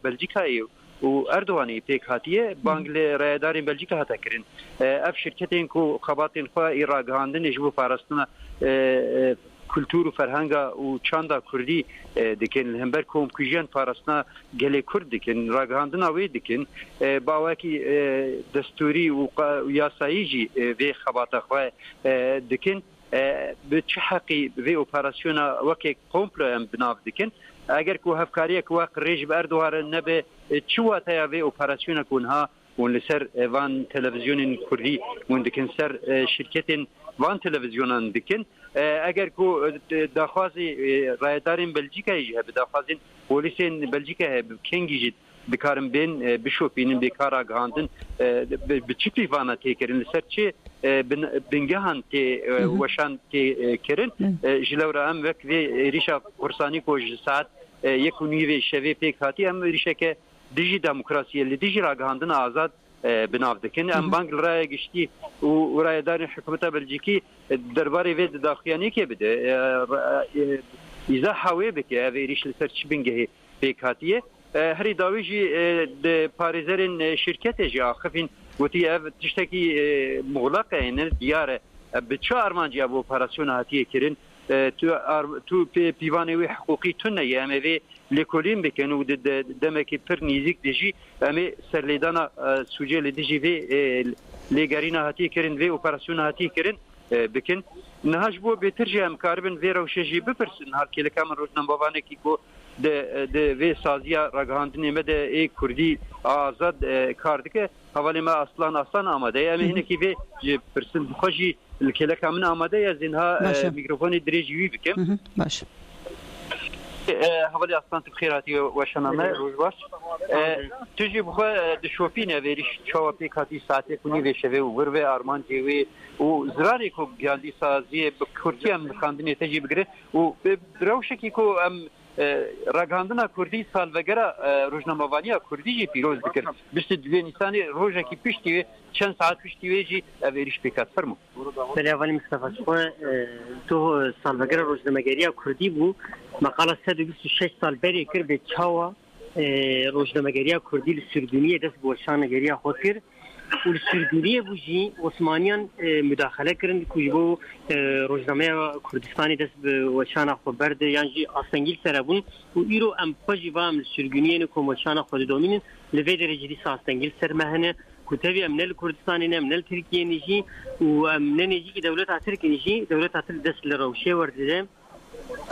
بلژیکای و اردوغانی پیک هاتیه بانگل رایدارین بلژیکا هاتا کرن اف شرکتین کو خباتین خو ایراگاندن جبو پاراستنا کلتور و فرهنگا و چاندا کردی دکن همبر کوم کجیان پاراستنا گله کرد دکن راگهاندن اوی دکن باوکی دستوری و یاسایی جی و خباتا خو دکن به چه حقی و اپراسیونا وکی کمپلو ام بناف دکن اگر کو هفکاری کو ریج بردوار نبه چواتیا و اپراسیونا کنها ولسر وان تلفزيون كردي وندكن سر شركة وان تلفزيونان دكن اگر کو داخوازی رایدارین بلژیکا یه بداخوازین پلیسین بلژیکا کنگیجید بکارم بین بشوپینن بکارا گاندن بچپی وانا تکرین سرچه بنگهان تی وشان تی کرن جلورا ام وقت ریشا قرصانی کوج ساعت یکونیوی شوی پیکاتی ام ریشا که دیجی دموکراسی لی دیجی را گاندن آزاد بنافدکن ام بانک رای گشتی و رایدار حکومت بلژیکی درباره وید داخیانی که بده ایزا حاوی بکه اوی ریش لسرچ بنگه پیکاتیه هری داویجی پاریزرین شرکت جی آخفین وتی اف تشتکی مغلقه این دیاره بچه ارمانجی ابو اپراسیون هاتیه کرن تو پیوانوی حقوقی تونه یه همه وی لکولین بکن و دمکی پر نیزیک دیجی همه سرلیدانا سوجه لیدیجی وی لگرین هاتیه کرن وی اپراسیون هاتیه کرن بکن نهاج بو بهتر هم کاربن وی روشجی بپرسن هر کله کامن روزنامه بابانه کی کو د وی سازیا راگاندنی مده ای کردی آزاد کاردکه حوالی ما اصلا آماده ام هنه کی وی پرسن خوشی کله کامن آماده یا زینها میکروفون دریجی بکم باشه حوالی اصلا تبخیراتی و شنامه روز باش تجی بخوا دشوپینه ویریش چاوپی کاتی ساعتی کنی و شوه و ور و آرمان جیوی و زراری کو گیاندی سازی بکرتی هم خاندنی تجی بگره و روشکی کو راگاندنا کردی سال وگرا روزنامه‌وانی کردی جی پیروز بکر 22 نیسان روزکی پیشتی چند ساعت پیشتی جی اوریش پیکات فرمو بله اولی مصطفی شما تو سال وگرا روزنامه‌گری کردی بو مقاله 126 سال بری کر به چاوا روزنامه‌گری کردی لسردونیه دست بولشانگری خود کرد و لسردونیه بوجی عثمانیان مداخله کردن کجبو روزنامه کردستانی دست بولشان خود برد یعنی آسنگیل سرابون و ایرو ام پاجی وام لسردونیه نکو بولشان خود دومینن لوی درجی آسنگیل سر مهنه كتابي أمنال كردستان أمنال تركيا نجي وأمنال نجي دولة تركيا نجي دولة تركيا دست لروشة وردة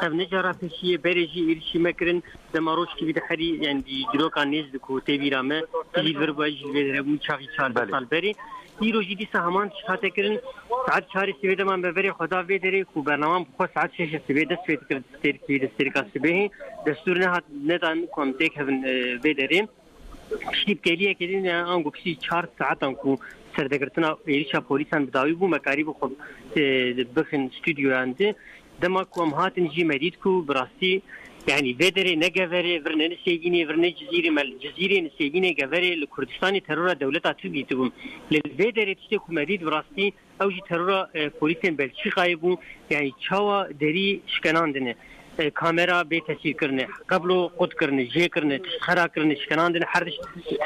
أمنجارا فيشي بريجي إرشي مكرن دماروش كي بدحري يعني جروك عن نيز كتابي رامه تجي برباج الرمي شاقي شال سال بري إيرو جدي سهمان شهادة كرن ساعات شهر سبيدا ما ببري خدا بيدري وبرنامج بخو ساعات شيء سبيدا سبيدا تركيا سبيه دستورنا هاد ندان كونتك هفن بيدري شیب کلیه که دین آنگو کسی 4 ساعت آنکو سردگرتنا ایریشا پولیسان بداوی بو مکاری بو خب بخن استودیو انده دما کو ام هاتن جی مدید کو براستی يعني فيدري نجفري فرنا نسيجيني فرنا جزيرة مال جزيرة نسيجيني جفري الكردستاني ترورا دولة تركيا تبون للفيدري تشتكو مريض براستي أو جي ترورا بوليسين بلشي غايبون يعني شوا دري شكناندنه كاميرا بتصوير کرنه قبله قد کرنه جه کرنه تشخرا کرنه شکناندن هرش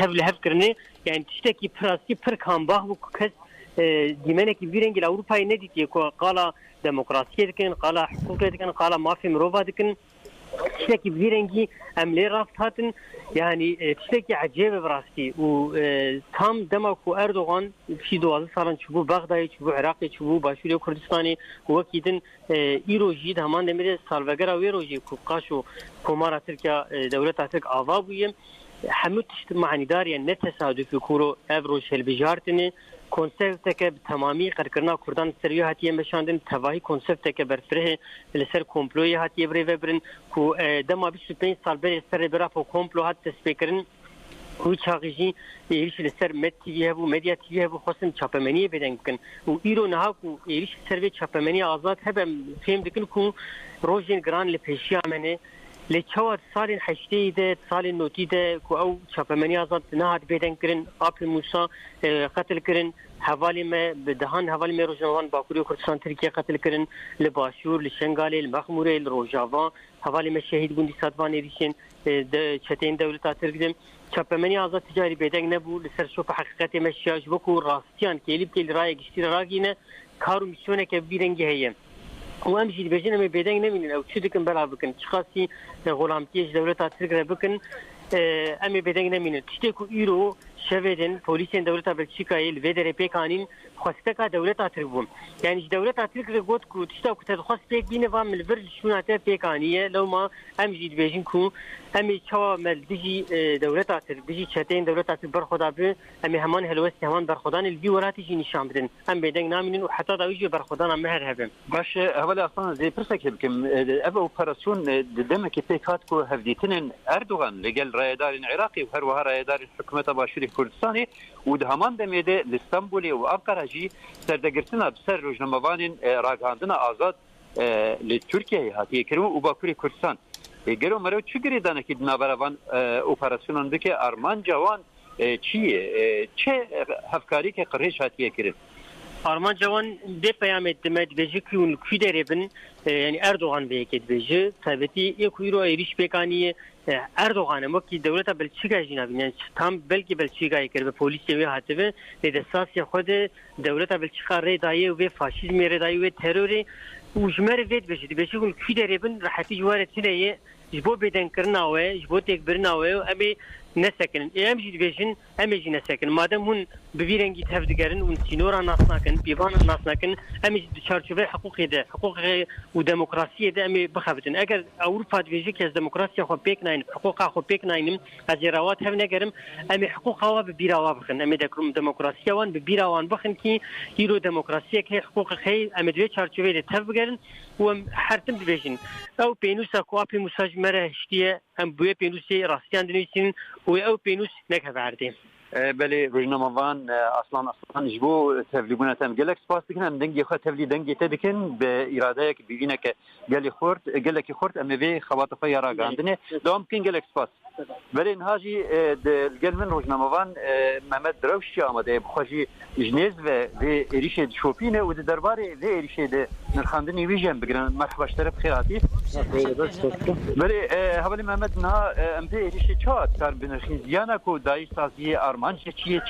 هف کرنه يعني تشتكي براسي پر كان باهو كس ديمانه كي بيرنج اوروبا نديتي كو قال ديمقراطيه دكن قال حقوق دكن قال ما في مروفا دكن تشتكي بيرنجي املي رافتاتن يعني تشتكي عجيبه براستي و تام دمكو اردوغان في 12 سالن شبو بغداد شبو عراق شبو باشوري كردستاني وكيدن ايرو جيد همان دمر سالفغرا ويروجي قاشو كومارا تركيا دوله ترك افابويم حمد معني داريا نتصادف كورو افروش البجارتني كونسبتك بتمامي قرقرنا كردان سريو هاتيه مشاندن تواهي كونسبتك برفره لسر كومبلوي هاتيه بريفبرن كو دما 25 سال بر سر برافو كومبلو هات سبيكرن و چاقیجی ایریش لسر مد تیوی هبو مدیا تیوی هبو خواستن چاپمنی بدن کن و ایرو نها کو ایریش سر چاپمنی آزاد هبم فهم دکن کو روزین گران لپیشی آمنه لچوار سالین حشتی ده سالین نوتی ده کو او چاپمنی آزاد نهاد بدن کرن آپ موسا قتل کرن حوالی ما بدهان حوالی ما روزنوان باکوری کردستان ترکیه قتل کرن لباشور لشنگالی المخموره لروجاوا حوالی ما شهید بوندی سادوان ایریشن چتین دولتا ترکدم چاپمنی آزاد تجاری بدن نبو لسر شوف حقیقت مشیاج بکو راستیان کلیب کلی رای گشتیر راگینه کارو میشونه که بیرنگی هیم و امشي بجنا ما بيدين نمين او تشدكن بلا بكن شخاصي غلامتيش دولة تركيا بكن امي بيدين نمين تشتكو ايرو شویدن پلیسین دولت بلژیکایی لودر پیکانین خواسته که دولت آتربوم یعنی دولت آترک رگوت کو تشتا کو تخواست پیک بینه و ملبر شوناته پیکانیه لو ما هم جید بیشین کو هم چوا مل دیجی دولت آترک دیجی چتین دولت آترک برخدا به هم همان هلوستی همان برخدان البی وراتی جی نشان بدن هم بیدنگ نامینن و حتی داویجی برخدان هم مهر هبم باش اول اصلا زي برسك بكم ابا اوبراسيون دمك بيكات كو هفديتن اردوغان لقال رايدار العراقي وهروها رايدار الحكومه باشوري كردستاني ودهمان دميده لاسطنبول وانقره جي سردقرتنا بسر روجنموان راغاندنا ازاد لتركيا هاتي كرو وباكوري كردستان گرو مرو چگری دانه کی نابراوان اپراسیونان دکه ارمان جوان چیه چه هفکاری که قریش هاتیه کرد Arman Cavan de peyam ettimed beji kuyun küderebin yani Erdoğan beyket beji tabii ekuyro eriş pekaniye Erdoğan'a mı ki devlete Belçika jinabin yani tam belki Belçika'yı kerbe polis ve hatıve de sasya xode devlete Belçika redayı ve faşizm redayı ve terörü ujmer vet beji beji kuyun küderebin rahati juvaretine جبو بدن کرنا و جبو تک برنا و امی نسکن ام جی دیویژن امی جی نسکن مادام هون ببیرنگی تفدگرن اون سینورا ناسناکن بیوان ناسناکن امی چارچوبه حقوقی ده حقوق و دموکراسی ده امی بخفتن اگر اروپا دیویژی که از دموکراسی خو پیک ناین حقوق خو پیک ناینم از روات هم نگرم امی حقوق ها ببیراوا بخن امی دکرم دموکراسی وان ببیراوان بخن کی یرو دموکراسی که حقوق خی امی دوی چارچوبه ده تفدگرن و هرتم دیویژن او پینوسا کو اپی مساج مره هشتیه هم بوی پینوسی راستیان دنیسین و او پینوس نکه وردی بله روزنامه‌وان اصلا جبو تبلیغونه تام گلک سپاس دکن ام دنگی خو تبلیغ دنگی تدکن به اراده که ببینه که گلک خورد ام وی خواطف یارا گاندنه دوام کین گلک سپاس بله نهاجی گل من روزنامه‌وان محمد دروشی آمده بخوجی جنیز و اریش شوپینه و درباره و اریش نرخاندنی ویژن بگیرن مرحبا شرف خیراتی بله حوالی محمد نه ام به اریش چات کار بنرخین زیانا کو دایش سازی ارمان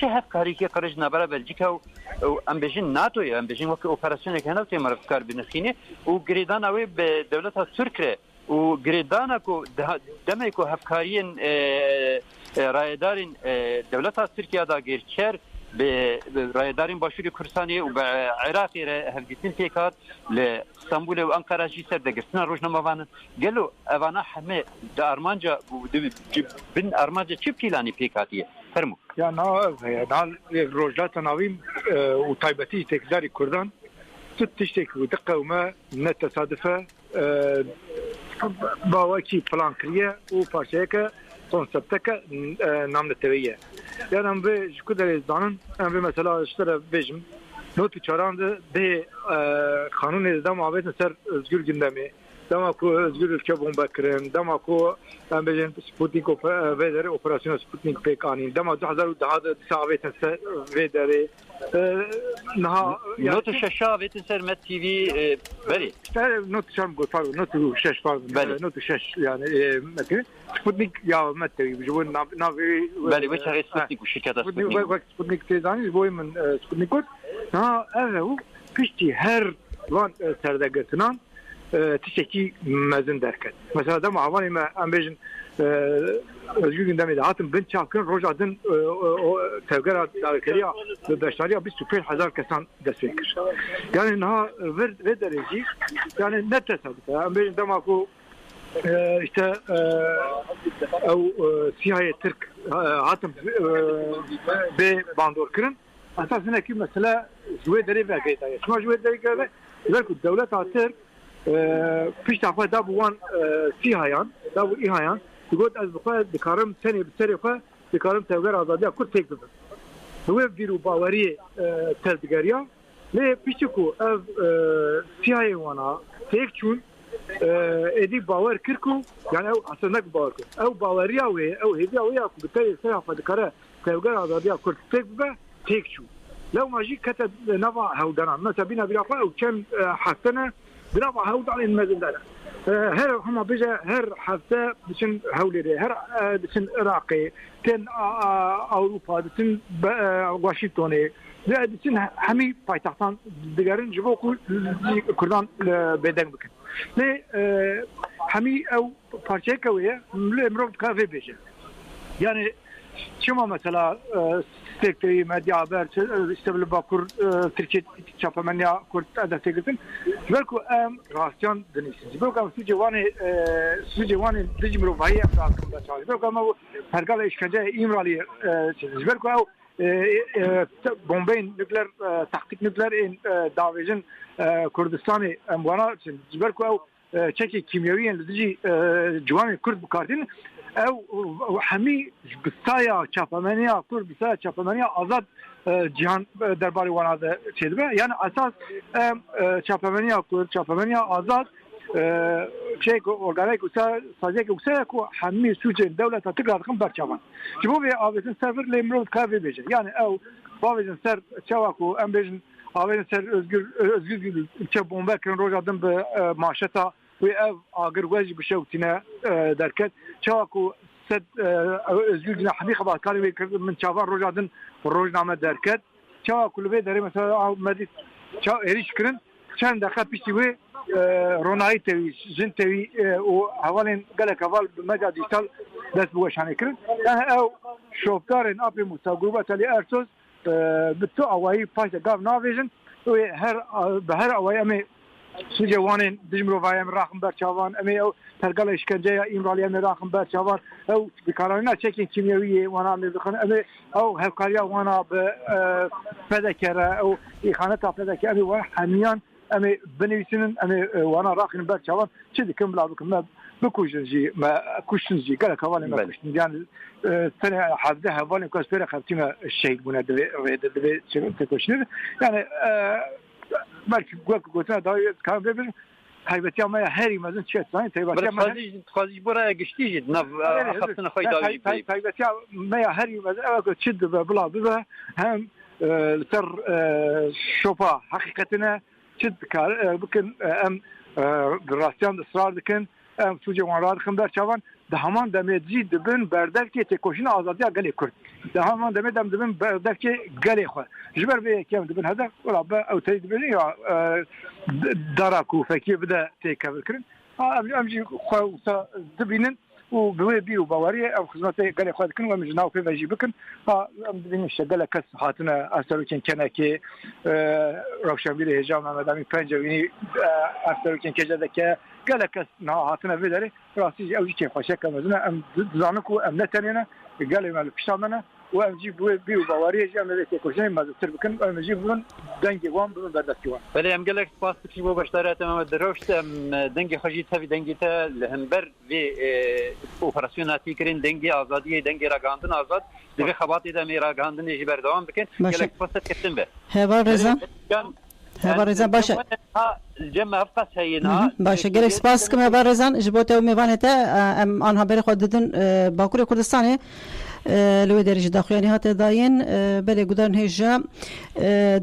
چه هفکاری که قرج نبره بلژیکا و ام بجین ناتو ام بجین وقت اپراسیون که هنوز تیم کار بنرخینه و گریدان اوی به دولت ترکیه و گریدانا کو دمی کو هفکارین رایدارین دولت ترکیه دا گرچر به رایدارین باشوری کردستانی و به عراقی هفدیتین تیکات لاسطنبول و انقره جی سر دگرسنا روزنامه‌وان گلو اوانا همه دا ارمانجا بن ارمانجا چی پلانی پیکاتیه فرمو یا نه نال روجات ناویم و تایبتی تکداری کردان تشتك ودقة وما نتصادفه باوكي بلان كريه وبارشيكا كونسبتك نام التويه يعني ام بي كده زانن ام بي مثلا اشترى بيجم نوت چاران ده قانون نظام عبيد سر özgür gündemi دماكو özgür ülke bomba kırın دماكو ام بيجن سبوتنيك وفيدر اوبراسيون سبوتنيك بيكانين دما 2010 ساعات فيدر نها نوت شاشا بيتن سر مت تي في بلي نوت شام قطار نوت شاش نوت شاش يعني مثلا سبوتنيك يا مت بيجون نافي بلي وش هي سبوتنيك وشركات سبوتنيك تيزاني بوي من سبوتنيك ها هو بيشتي هر وان سردقتنان تشتكي مازن دركت مثلا دم عواني ما امبيجن özgür gündemi de hatım ben çakın rojadın tevgera darkeriya beştariya 25000 kesan destekir. Yani naha ve derece yani ne tesadüf. Ben demaku işte o CIA Türk hatım be bandor kırın. Asasında ki mesela jüvederi ve gayet. Şuna jüvederi gibi belki devlet Türk پیشتاخواه دا بوان سیهایان دا بو ایهایان دگوت از بخواه دکارم سنی بسری خواه دکارم توگر آزادی ها کل تیک دادن دوی ویرو باوری تردگریا لی پیشتی کو او سیهای وانا تیک چون ادی باور کرکو یعنی او اصلا نک باور کرد او باوری اوی او هیدی اوی اکو بتایی سری خواه دکاره توگر آزادی ها کل تیک ببه تیک چون لو ماجی کتا نوا هودنان مثلا بینا بینا خواه او چند حسنه برافو هود على المازن دانا هر هم بيجا هر حتى بسن هوليري هر بسن عراقي تن اوروبا بسن واشنطني بسن حمي بايتاختان دغارن جبوكو كردان بدن بكن لي حمي او بارشيكويه امرو كافي بيجا يعني چما مثلا سکتری مدیا haber işte Bakur Türkiye çapamanya kurt adete gittin belki rasyon deniyorsunuz belki sucevani dijmro vahiy yaptığında çalışıyor belki ama herkala işkence İmralı'yı belki o bombeyin nükleer taktik nükleer davacın Kurdistan'ı bana belki o çeki kimyaviyen dici civanı Kurd bu kartın او همه بسایا چاپمنیا کور بسایا چاپمنیا آزاد جهان درباره واناده چیز به یعنی اساس چاپمنیا کور چاپمنیا آزاد şey organik usta sadece usta ko hammi suçun devlet tekrar kan barçavan. Çünkü bu avetin server lemrod kahve becer. Yani o avetin ser çavaku ambejin avetin ser özgür gibi çe bomba kırın rojadım be maaşata ve ev agır vecih bir şevtine derket çavaku set özgür gibi hadi haber kari ve min çavan rojadın rojname derket çavaku ve deri mesela medis çav eriş kırın çend dakika pişti ve رونایی توی جن توی و حوالین گله کوال مجا دیجیتال دست بوشانی کرد یعنی او شوفدارن آپی مستقبل تلی ارتوز به تو آوایی پاش گاف ناویژن و به هر آوایی امی سوجوانین دجمرو وایم راخم برچوان امی او ترگل اشکنجه ایمرالی امی راخم برچوان او بکارانا چکین کیمیایی وانا می بخن امی او هفکاریا وانا به فدکره او ایخانه تا فدکره امی وانا حمیان امی بنویسین امی وانا راخن برچوان چه دیکم بلا بکم ما بکوشنجی ما کوشنجی گله کوالی ما کوشن یعنی سنه حافظه حوالی کاس پر خفتیم شهید بونه دوی چه تکوشنید یعنی belki götüne daha kan verir. Taybeti ama her imazın çetsen taybeti ama خازی buraya geçti nav hattına faydalı. Taybeti ama her imazın evet çiddi ve bula bize hem ser şopa hakikatine çid kar bugün em rasyon ısrar dikin em sucu varar ximber çavan dahaman demeci dibin berdevki tekoşina azadiya gale kurt dahaman demedem dibin berdevki gale xwe jiber be kem dibin hada wala ba ew tey dibin ya daraku fekir bide tekabir kirin em jî xwe dibinin û bi wê bîr û baweriye ev xizmetê gelê xwe dikin ve min ji nav pê ve jî bikin em dibînin işte gelek kes hatine erserokên kenekê rewşenbîrê hêja Mehmedemîn Pencewînî erserokên kejedeke gelek kes niha hatine vê derê rastî jî ew jî kêfxweşek mezin em dizanin ku em ne tenê gelê me li pişta me ne û em jî bi wê bîr û baweriye jî em ê têkoşinê mezîtir bikin em jî bibin dengê wan bibin berdestî wan. Belê em gelek spas dikî bo beşdarê te Mehmed Rewşt em dengê xwe jî tevî dengê te li hember vê operasyona tî kirin dengê azadiyê dengê ragihandin azad di vê xebatê de em ê ragihandinê jî berdewam bikin gelek spas te ketin be. Heva Reza Heva Reza başa cem haftas heyina başa gelek spas kim Heva Reza ji bo te mêvanê te em an haberê xwe didin Bakurê Kurdistanê li wê derê jî daxuyanî hate dayên belê gudarên hêja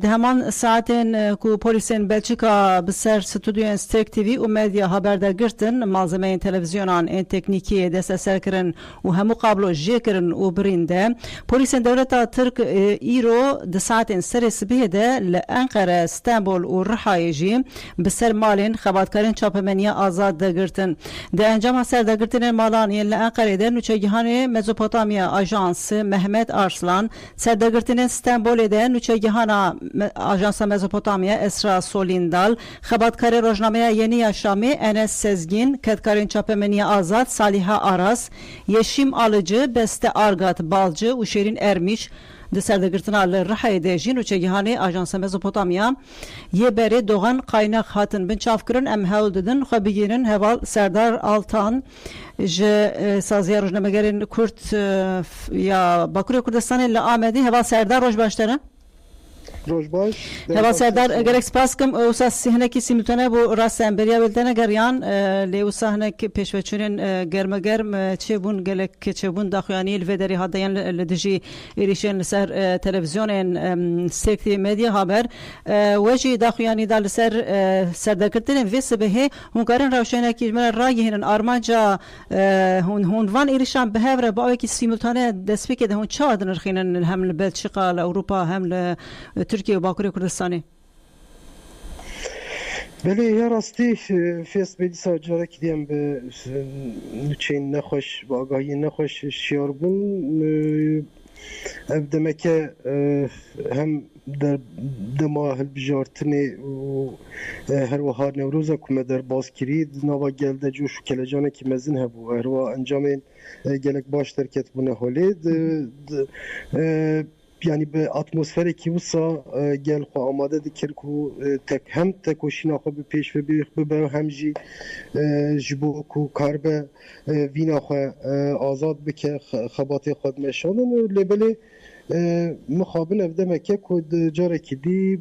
di heman saetên ku polîsên Belçîka bi ser stûdyoyên Stêrk TV û medya haber girtin malzemeyên televizyonan ên teknîkiyê desteser kirin û hemû qablo jê kirin û birîn de polîsên dewleta Tirk îro di saetên serê sibihê de li Enqere, Stenbol û Rihayê jî bi ser malên xebatkarên çapemeniya azad dagirtin. Di encama serdagirtinên malan yên li Enqerê de nûçegihanê Mezopotamya Ajansı Mehmet Arslan serdagirtinên Stenbolê de nûçegihana Ajansa Mezopotamya Esra Solindal xebatkarê rojnameya Yeni Yaşamê Enes Sezgin ketkarên çapemeniya azad Saliha Aras Yeşim Alıcı Beste Argat Balcı û Şêrîn Ermiş di serdagirtina li Rihayê de jî nûçegihane Ajansa Mezopotamya yê berê dogan qaynak hatin bin çavkirin em hewl didin xwe bigîrin heval Serdar Altan ji saziya rojnamegerên Kurd ya Bakurê Kurdistanê li Amedê heval Serdar roj baş te ne? Rojbaş. Heva Serdar gelek spas kim wisa sihnekî simultane bû rast emberiya weltene geriyan lê wisa hinek pêşveçûnên germegerm çêbûn gelek çêbûn daxuyanî li vê derê hadayan li dijî êrişên li ser televizyonên Stêrk TV medya haber we jî daxuyanî da li ser serdagirtinên vê sibehê hûn karin rewşenekî me ragihînin armanca hûn van êrişan bi hev re bi awekî simultane destpêkê de hûn çawa dinirxînin hem li Belçîqa li Ewropa hem li Türkiye ve Bakurê Kurdistanê. بله یا راستی فیس بدی ساجاره که دیم به چین نخوش با آگاهی نخوش شیار بون ev demeke hem dema hilbijartinê û her wiha Newroza ku me derbas kirî di nava gelde coş û kelecanekî mezin hebû her wiha encamên gelek baş derketbûne holê yani bi atmosferekî wisa gel xwe amade dikir ku hem tekoşîna xwe bi pêş bibe hem jî ji bo ku karibe vîna xwe azad bike xebatê xwe dimeşanin lêbelê mixabin ev demeke ku carekî dî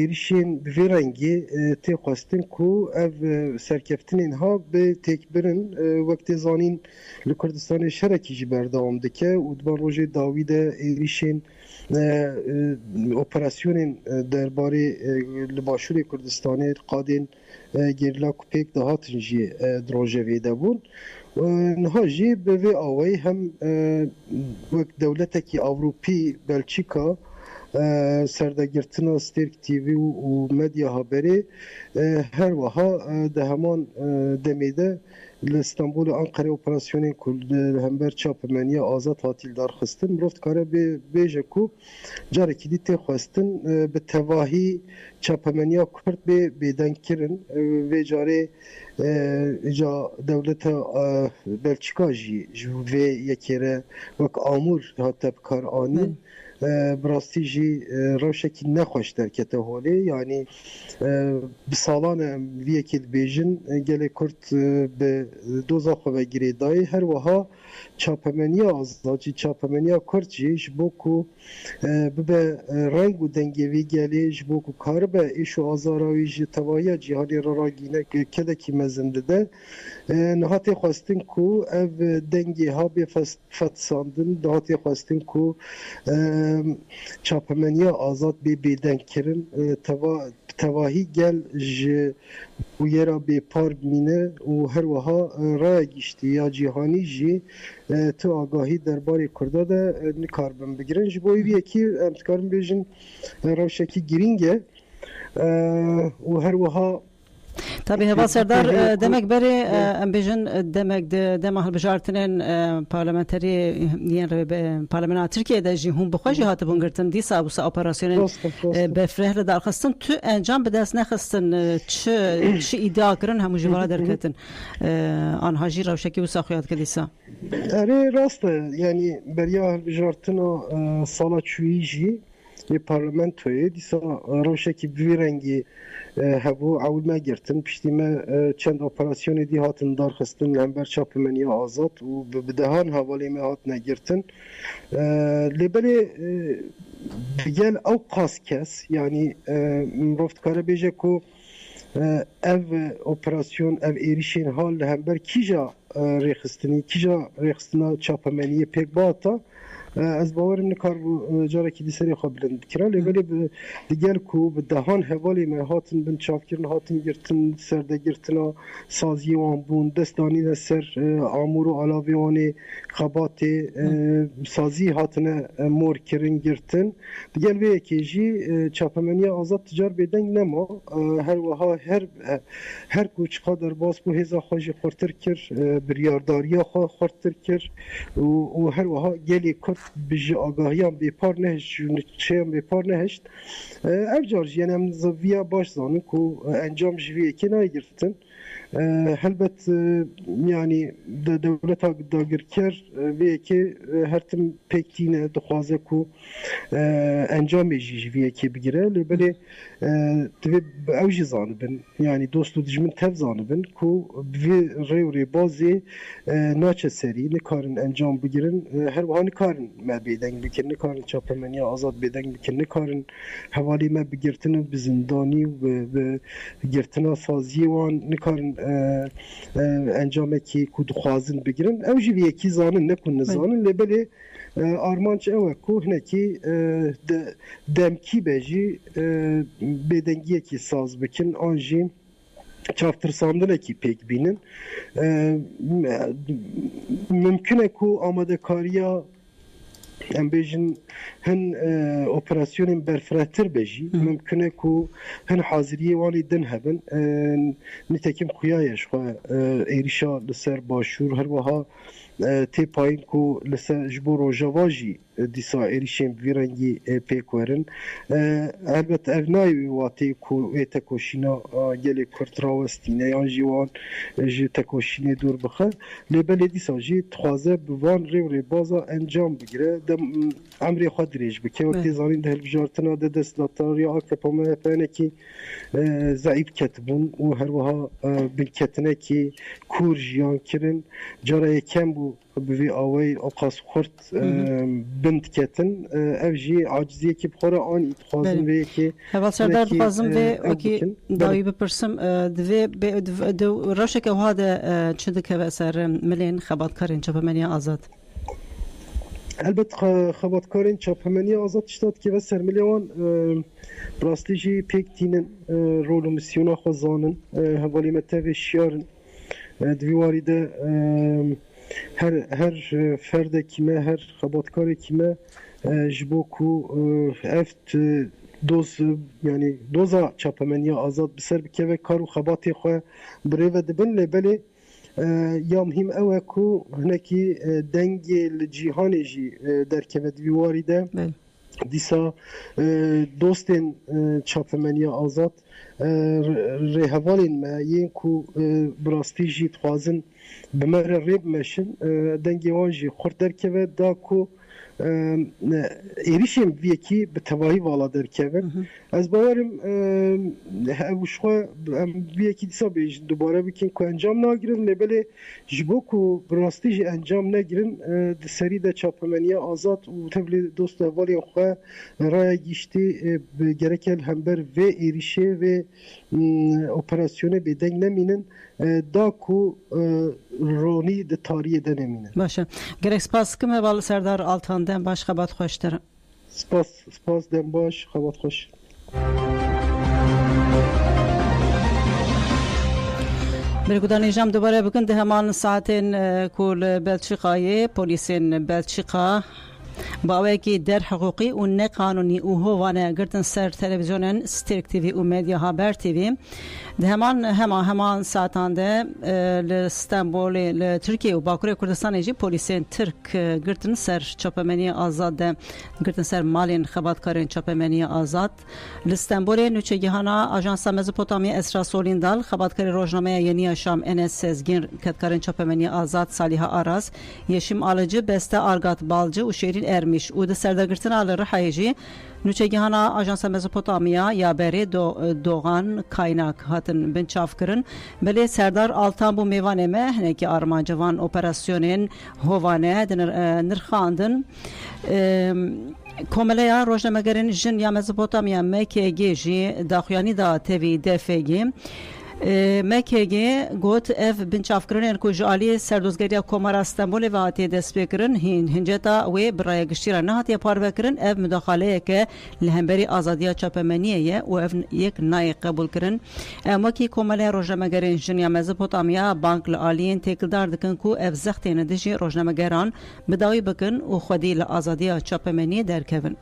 êrişên bi vê rengî tê xwestin ku ev serkeftinên ha bi têkbirin wek tê zanîn li Kurdistanê şerekî jî berdewam dike û di ban rojê dawî de êrişên operasyonên derbarê li Başûrê Kurdistanê qadên gerîla ku pêk dihatin jî di rojevê de bûn. Niha jî bi vê awayî hem wek dewletekî Avrupî Belçîka serdegirtina Stêrk TV û medya haberê her wiha di heman demê de li Stenbolê Anqerê operasyonên ku li hember çapemeniya azad hatî darxistin mirov dikare bêje ku carekî dî tê xwestin bi tevahî çapemeniya Kurd bê bêdengkirin vê carê îca dewleta Belçîka jî ji vê yekê re wek amûr hate bikar anîn bi rastî jî rewşekî nexweş derkete holê yanî bi salan em vî yekê dibêjin gelê Kurd bi doza xwe vegirê dayê her wiha çapemeniya azadî çapemeniya Kurd jî ji bo ku bibe reng û dengê vê gelê ji bo ku karibe êş û azara wî ji tevahiya cîhanê re ragîne kedekî mezin dide niha tê xwestin ku ev dengê ha bê fetisandin niha tê xwestin ku çapemeniya azad bê bêdengkirin tevahî gel ji wêra bêpar bimîne û her wiha raya giştî cîhanî jî tu agahî derbarê Kurda de nikarbin bigirin ji bo wî yekî em dikarin bêjin rewşekî girîng e û her wiha Tabii heva serdar demek berê em bêjin demek dema hilbijartinên parlamenterî yên parlamenta Tirkiyeyê jî hûn bi xwe jî hatibûn girtin dîsa wisa operasyonên befreh li darxistin tu encam bi dest nexistin çi îdia kirin hemû jî wala derketin anha jî rewşekî wisa xwe yadkir dîsa erê rast e yanî beriya hilbijartina sala çûyî jî lê parlamentoyê dîsa rewşekî bi vê rengî hebû ewl me girtin piştî me çend operasyonê dî hatin darxistin li hember çapemeniya azad û bi dehan hevalê me hatine girtin lêbelê gel ew qas kes yanî mirov dikare bêje ku ev operasyon ev êrişên ha li hember kîja rêxistina çapemeniyê pêk bata ez bawerim nikar bû carekî dî serê xwe bilind bikira lêbelê digel ku bi dehan hevalê me hatin bin çavkirin hatin girtin serdegirtina saziyê wan bûn dest danîne ser amûr û alavê wanê xebatê sazî hatine mor kirin girtin digel vê yekê jî çapemeniya azad ticar bêdeng nema her wiha her ku çiqa derbas bû hêza xwe jî xurtir kir biryardariya xwe xurtir kir û her wiha gelê Kurd bi ji agahiyan bêpar nehişt çêyan bêpar nehişt ev car jî yani em viya baş zanin ku encam ji vê yekê nagirtin helbet yani devleta dagirker vê yekê her tim pêk tîne dixwaze ku encamê jî ji vê yekê bigire lêbelê divê ew jî zanibin yani dost û dijmin tev zanibin ku bi vê rê û rêbazê naçe serî nikarin encam bigirin her wiha nikarin me bêdeng bikin nikarin çapemeniya azad bêdeng bikin nikarin hevalê me bigirtin bi zindanî bi girtina saziyê wan nikarin encamekî ku dixwazin bigirin ew jî vê yekî zanin ne ku nizanin lêbelê armanc ew e ku hinekî demkî be jî bêdengiyekî saz bikin an jî çavtirsandinekî pêk bînin mümkün e ku amadekariya ام بیژن هن اپراسیون برفراتر بجی ممکنه کو هن حاضریه وانی دن هبن نتکیم خویایش خو ایریشا لسر باشور هر وها تی پایین کو لسر جبو روژاواجی دیسا ایریشیم ویرنگی پیکورن البته اغنای واتی کو تکوشینا گلی کرتراوستینه یا جوان جی تکوشینه دور بخه لبلی دیسا جی تخوازه بوان ری بازا انجام بگیره دم امری خود ریج بکه وقتی زانین ده البجارتنا ده دستلاتاری آکتپامه پنه کی ضعیف کتبون و هر وها بالکتنه کی کور جیان کرن جاره کم بو بوی آوی آقاس خورد بند کتن او جی عاجزیه که بخوره آن اتخوازم وی که هوا سردار بخوازم وی وکی داوی بپرسم دو روشه که هاده چنده که سر ملین خباتکارین چپمنی آزاد البته خباتکارین چپمنی آزاد شداد که و سر ملیوان براستی جی پیک تینن رول و مسیونا خوزانن هوالی متوی شیارن دویواری ده هر فرد کیمه هر خباتکار کیمه جبو کو افت دوز یعنی دوزا چاپمنیا آزاد بسر بکه و کارو خباتی خو بریو دبن لبلی یا مهم اوه کو هنکی دنگی لجیهانی جی در که دویواری ده دیسا دوستین چاپمنیا آزاد رهوالین ما یین کو براستی جی تخوازن بمر ریب مشن دنگی وانجی خورد درکه دا کو ایریشیم ویکی به تواهی والا درکه از باورم وشخوا ویکی دیسا بیشن دوباره بکن که انجام نگیرن لبله جبو کو براستی جی انجام نگیرن سری ده چاپمنی آزاد و تبلی دوست والی خواه رای گیشتی گرکل همبر و ایریشه و اپراسیون بدنگ نمینن دا کو رونی ده تاریه ده نمینن باشه گرک سپاس کم اول سردار آلتان دن باش خبات خوش دارم سپاس دن باش خبات خوش برگودان نجام دوباره بکن ده همان ساعتین کل بلچیقای پولیسین بلچیقا با که در حقوقی و نه قانونی و هوانه گرتن سر تلویزیون سترک تیوی و مدیا هابر تیوی ده همان ساعتان ده لستانبول لترکیه و باکوری کردستان جی پلیسین ترک گرتن سر چاپمنی آزاد ده گرتن سر مالین خباتکارین چاپمنی آزاد لستانبول نوچگیهانا آژانس مزوپوتامیا اسرا سولیندال خباتکاری روزنامه یعنی شام انس سزگین کتکارین چاپمنی آزاد صالحه آراز یشیم آلجı beste argat balcı و شیرین ارمیش و ده سردگرتن آل رحایجی نوچگیهانا آژانس مزوپوتامیا یا بری دوغان کایناک هاتن بنچاف کرن بله سردار آلتان بو میوانه مه هنکی آرمانجوان اپراسیونین هوانه نرخاندن کوملیا روزنامه‌گرین جن یا مزوپوتامیا مکیگی جی داخیانی دا تیوی دفگی مکیگی گوت اف بنچافکرین کوجالی سردوزگریا کومار استانبول و هاتی دسپیکرین هنجتا و برای گشتیران نهاتی پاروکرین اف مداخله که لهمبری آزادیا چاپمنیه و اف یک نای قبول کرن مکی کوملیا روزنامه‌گرین جن یا مزوپوتامیا بانک لالین تکلدار دکن کو اف زختین دجی روزنامه‌گران بداوی بکن و خودی لآزادیا چاپمنی درکون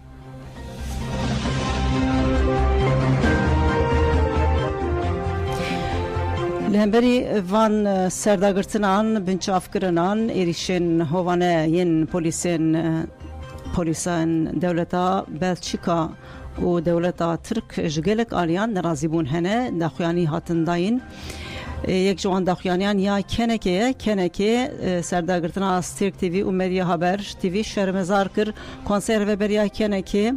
لهمبری وان سرداگرتنان بنچافکرنان ایریشن هوانه ین پولیسان دولتا بلچیکا و دولتا ترک جگلک آلیان نرازیبون هنه داخویانی هاتن داین یک جوان داخویانیان یا کنکه سرداگرتنا سترک تیوی و مدیا هابر تیوی شرمزار کر کنسر و بریا کنکه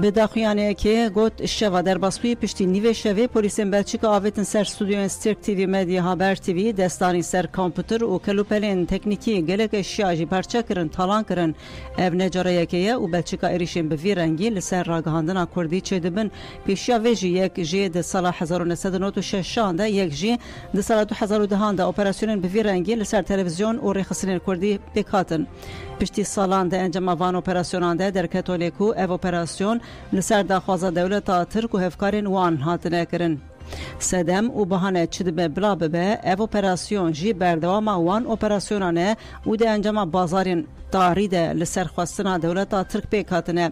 به داخویانه که گوت شوا در باسوی پشتی نیوه شوی پولیسین بلچیکا آویتن سر استودیو سترک تیوی مدیا هابر تیوی دستانی سر کامپیوتر و کلوپلین تکنیکی گلک اشیاجی پرچه کرن تالان کرن او نجاره یکیه و بلچیکا ایریشین به ویرنگی لسر راگهاندنا کردی چه دبن پیشیا ویجی یک جی ده سال 1996 ده یک جی ده سال 2010 ده اپراسیون به ویرنگی لسر تلویزیون و ریخسنین کردی بکاتن پشتی سالان ده انجام وان اپراسیونان ده در کاتولیکو او اپراسیون لسر داخوازا دولتا ترک و هفکارین وان هاتنه کرن سدم و بهانه چدبه بلا ببه او اپراسیون جی بردوام وان اپراسیونانه و ده انجام بازارین تاریده لسر خواستنا دولتا ترک پیکاتنه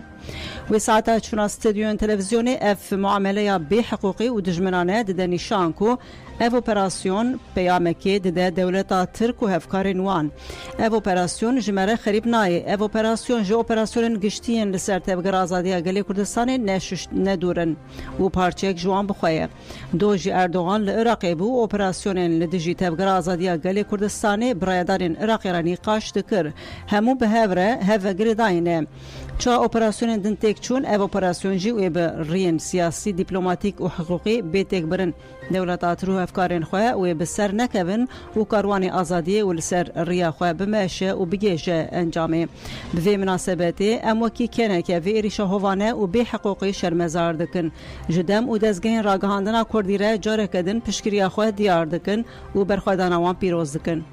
و ساعتا چون استدیون تلویزیونی اف معامله یا بی حقوقی و دجمنانه ده نشان کو اف اپراسیون پیامکی ده دولتا ترک و هفکارین وان اف اپراسیون جمره خریب نای اف اپراسیون جو اپراسیون گشتین لسر تبگر آزادی گلی کردستان ندورن و پارچک جوان بخواه دوجی اردوغان لعراقی بو اپراسیون لدجی تبگر آزادی گلی کردستان برایدارین عراقی را نیقاش دکر همو به هفره هفگری داینه چا اپراسیون دن تک چون اف اپراسیون جی و به رین سیاسی دیپلماتیک و حقوقی بیتک برن دولتات رو افکارین خواه و به سر نکون و کاروان آزادی و لسر ریا خواه بمشه و بگیجه انجامه به مناسبتی اموکی کنه که وی ایریش هوانه و به حقوقی شرمزار دکن جدم و دزگین راگهاندنا کردیره جاره کدن پشکریا خواه دیار دکن و برخوادانوان پیروز دکن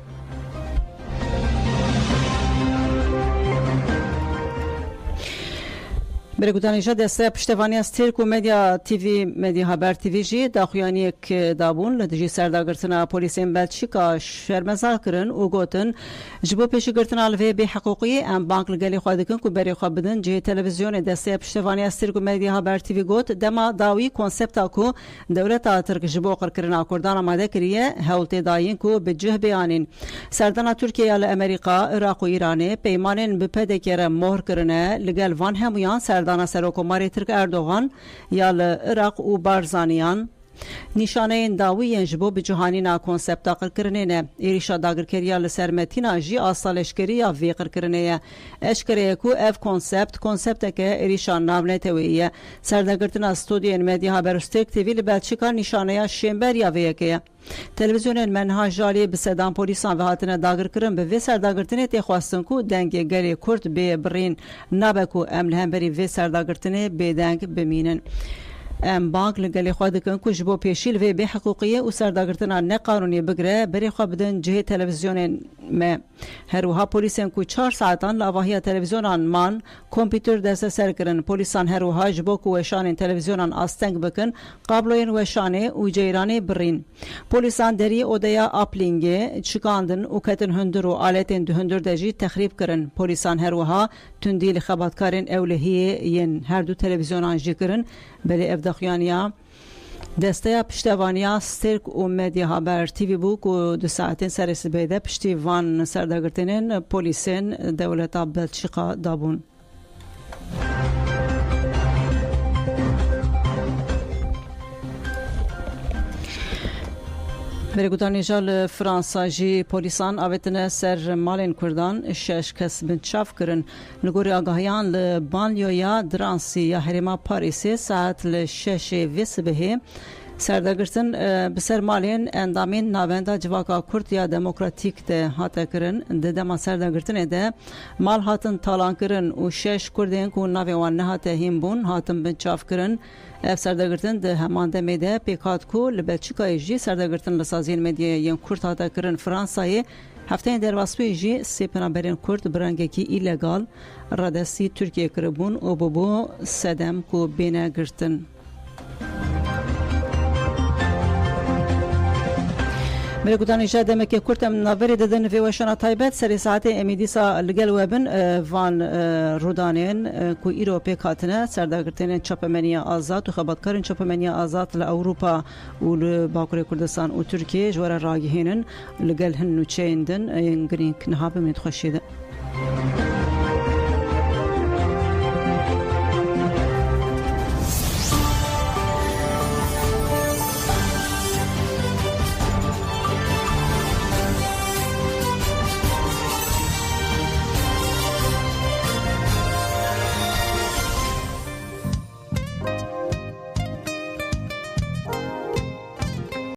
برگوتانیجا دسته پشتوانی از ترک و مدیا تیوی مدیا خبر تیوی جی داخویانی که دابون لدجی سرداگرتنا پولیسین بلژیکا شرمزار کرن و گوتن جبو پیشگرتنا لوی به حقوقی ام بانک لگلی خود کن کو بری خو بدن جی تلویزیون دسته پشتوانی از ترک و مدیا خبر تیوی گوت دما داوی کنسپتا کو دولت ترک جبو قرکرنا کردان آماده کریه هولت داین کو بجه بیانین سردانا ترکیه ل امریکا عراق و ایران پیمانن به پدکره مهر کرنه لگل وان همویان دانا سروکماری ترک اردوغان یا عراق و بارزانیان نشانه این داوی انجبو به جهانی نا کنسپت آقل کرنه نه ایریشا داگر کریا لسرمتینا جی آسالشکری یا ویقر کرنه اشکره کو اف کنسپت که ایریشا نامنه توییه سرداگرتن استودیو مدیا برستک تیوی لبلژیکا نشانه یا شنبر یا ویکه تلویزیون منها جالی به صدام پلیسان و هاتنه داگر کرن به وی سرداگرتنه تی خواستن کو دنگ گری کرد به برین نابکو امل هم بری وی سرداگرتنه به دنگ بمینن ام بانک لگلی خود کن کو جبو پیشیل و به حقوقیه و سرداگرتنا نه قانونی بگره بری خو بدن جه تلویزیون ما هروها پلیسن کو 4 ساعتان لاواهی تلویزیونان مان کامپیوتر دست سر کرن پلیسان هروها جبو کو وشان تلویزیونان آستنگ بکن قابلوین وشانه و جیرانه برین پلیسان دری اودیا اپلینگ چکاندن و کتن هندرو آلتن دهندر دجی تخریب کرن پلیسان هروها تندیل خباتکارن اولهیه ین هر دو تلویزیونان جی کرن بلی افداخیانیا دسته پشتوانیا سترک و مدیا خبر تیوی بوک و 2 ساعتین سرس بیده پشتیوان سرداگرتنین پولیسین دولتا بلژیکا دابون برگوتانی جال فرانسا جی پولیسان آویتنه سر مالین کردان 6 کس بنچاف کرن نگوری آگاهیان لبانلیویا درانسی یا حریما پاریسی ساعت لشش ویس بهی سرداگرتن بسر مالین اندامین ناوندا جواکا کرد یا دموکراتیک ده هاته کرن ده دما سرداگرتن ده مال هاتن تالان کرن و 6 کردین که ناوی وان نهاته هیم بون هاتن بنچاف کرن اف سرداگرتن ده همان دمه ده پیکات کو لبلژیکا جی سرداگرتن لسازین مدیا ین کرد هاته کرن فرانسای هفته در واسطه جی سپنابرین کرد برانگکی ایلگال رادسی ترکیه کربون و بابو سدم کو بینه گرتن ملكوتان إجادة مكة كرتم نافري ددن في وشنا طيبات سري ساعتي أميديسا لقل وابن فان رودانين كو إيرو بيكاتنا سرداگرتين چاپمنيا آزاد و خباتكارين چاپمنيا آزاد لأوروبا و لباكوري كردستان و تركيا جوار راجهينن لقل هنو چيندن ينگرين كنهاب من تخشيدن